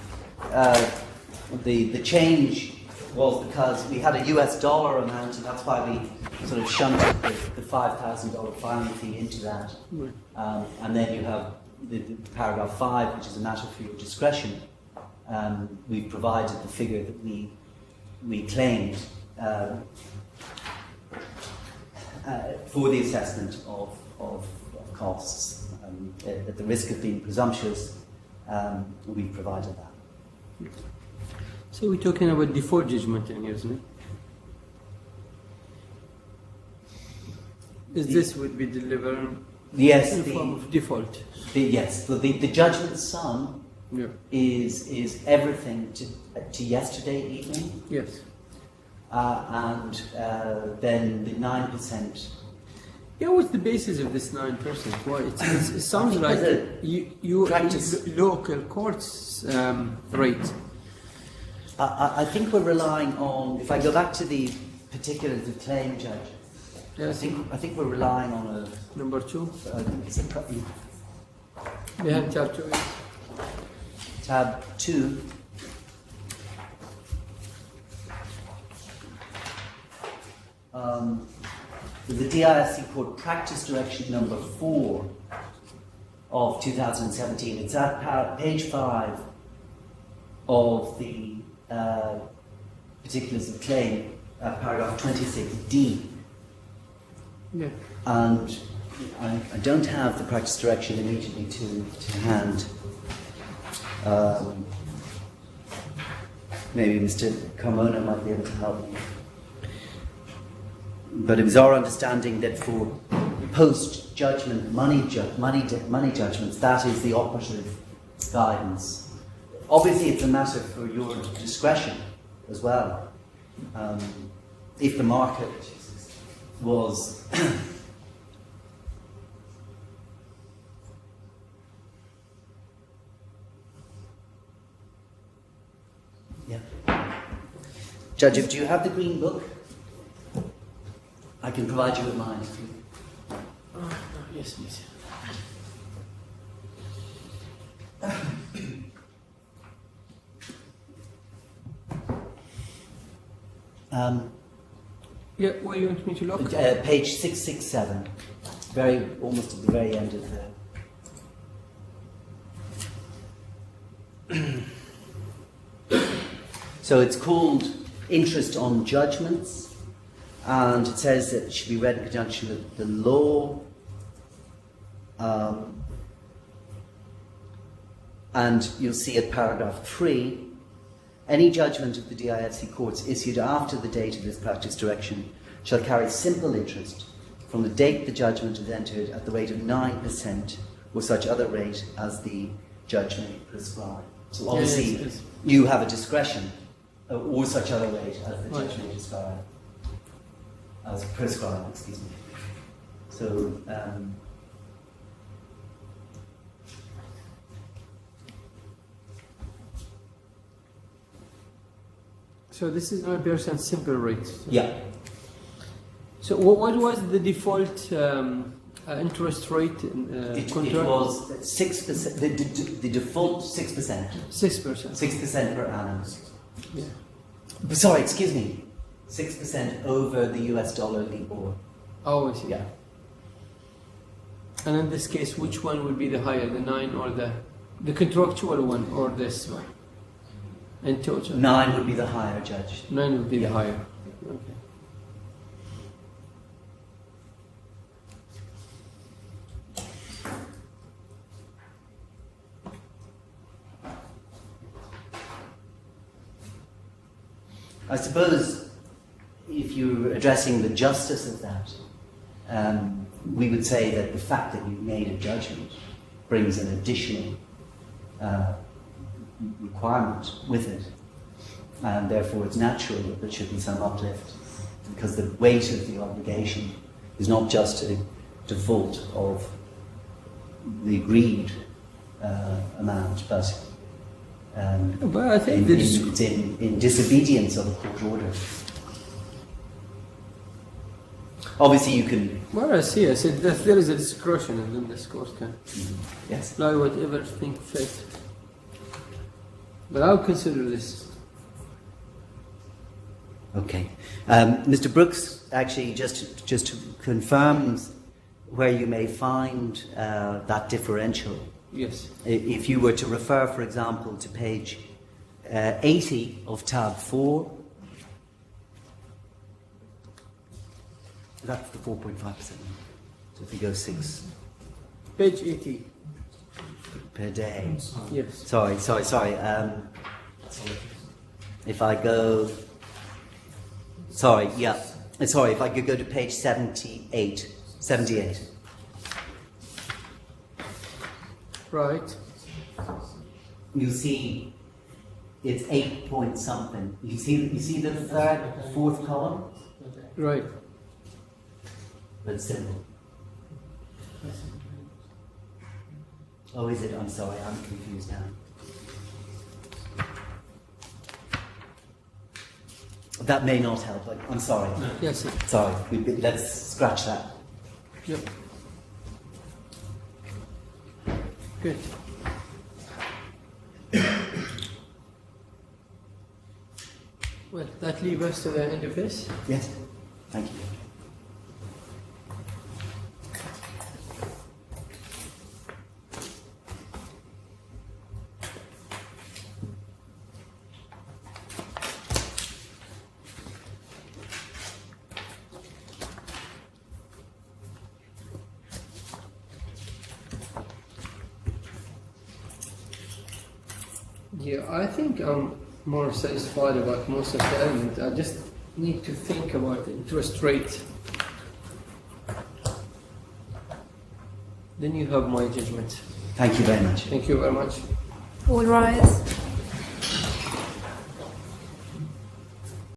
Speaker 1: the change was because we had a US dollar amount, and that's why we sort of shunted the $5,000 filing fee into that.
Speaker 2: Right.
Speaker 1: And then you have the paragraph 5, which is a matter for your discretion. We've provided the figure that we claimed for the assessment of costs. At the risk of being presumptuous, we've provided that.
Speaker 2: So we're talking about default judgment in here, isn't it? This would be delivered
Speaker 1: Yes,
Speaker 2: in the form of default?
Speaker 1: Yes. The judgment sum
Speaker 2: Yeah.
Speaker 1: is everything to yesterday evening,
Speaker 2: Yes.
Speaker 1: and then the 9%.
Speaker 2: Yeah, what's the basis of this 9%? Why? It sounds like you
Speaker 1: practice.
Speaker 2: local courts rate.
Speaker 1: I think we're relying on. If I go back to the particulars of claim, Judge,
Speaker 2: Yes.
Speaker 1: I think we're relying on a.
Speaker 2: Number 2.
Speaker 1: It's a
Speaker 2: Behind tab 2.
Speaker 1: tab 2. The DIFC Court Practice Direction number 4 of 2017. It's at page 5 of the particulars of claim, paragraph 26D.
Speaker 2: Yeah.
Speaker 1: And I don't have the practice direction immediately to hand. Maybe Mr. Carmona might be able to help me. But it was our understanding that for post-judgment money judgments, that is the operative guidance. Obviously, it's a matter for your discretion as well. If the market was yeah. Judge, do you have the green book? I can provide you with mine.
Speaker 2: Yes, please. Yeah, where do you want me to look?
Speaker 1: Page 667, almost at the very end of the. So it's called Interest on Judgments, and it says that it should be read in conjunction with the law. And you'll see at paragraph 3, any judgment of the DIFC courts issued after the date of this practice direction shall carry simple interest from the date the judgment is entered at the rate of 9% or such other rate as the judge may prescribe. So obviously
Speaker 2: Yes.
Speaker 1: you have a discretion, or such other rate as the judge
Speaker 2: Right.
Speaker 1: may prescribe. As prescribed, excuse me. So,
Speaker 2: So this is 9% simple rate.
Speaker 1: yeah.
Speaker 2: So what was the default interest rate in
Speaker 1: It
Speaker 2: contract?
Speaker 1: was 6%, the default 6%.
Speaker 2: 6%.
Speaker 1: 6% per annum.
Speaker 2: Yeah.
Speaker 1: Sorry, excuse me. 6% over the US dollar LIBOR.
Speaker 2: Oh, I see.
Speaker 1: Yeah.
Speaker 2: And in this case, which one would be the higher, the 9 or the contractual one, or this one? In total,
Speaker 1: 9 would be the higher, Judge.
Speaker 2: 9 would be
Speaker 1: Yeah.
Speaker 2: the higher. Okay.
Speaker 1: I suppose if you're addressing the justice of that, we would say that the fact that you made a judgment brings an additional requirement with it, and therefore it's natural that there should be some uplift, because the weight of the obligation is not just a default of the agreed amount, but
Speaker 2: But I think
Speaker 1: it's in disobedience of a court order. Obviously, you can.
Speaker 2: well, I see. I said that there is a discretion, and then this court can
Speaker 1: Yes.
Speaker 2: apply whatever think fit. But I'll consider this.
Speaker 1: Okay. Mr. Brooks, actually, just to confirm where you may find that differential.
Speaker 2: Yes.
Speaker 1: If you were to refer, for example, to page 80 of tab 4, that's the 4.5%. So if you go 6
Speaker 2: Page 80.
Speaker 1: per day.
Speaker 2: Yes.
Speaker 1: Sorry. If I go. Sorry, yeah. Sorry, if I could go to page 78. 78.
Speaker 2: Right.
Speaker 1: You see it's 8 point something. You see the fourth column?
Speaker 2: Right.
Speaker 1: But it's simple. Oh, is it? I'm sorry, I'm confused now. That may not help. I'm sorry.
Speaker 2: Yes. Sir.
Speaker 1: Sorry. Let's scratch that.
Speaker 2: Yep. Good. Well, that leaves us to the end of this.
Speaker 1: Yes. Thank you.
Speaker 2: Yeah, I think I'm more satisfied about most of the elements. I just need to think about the interest rate. Then you have my judgment.
Speaker 1: Thank you very much.
Speaker 2: Thank you very much.
Speaker 3: All rise.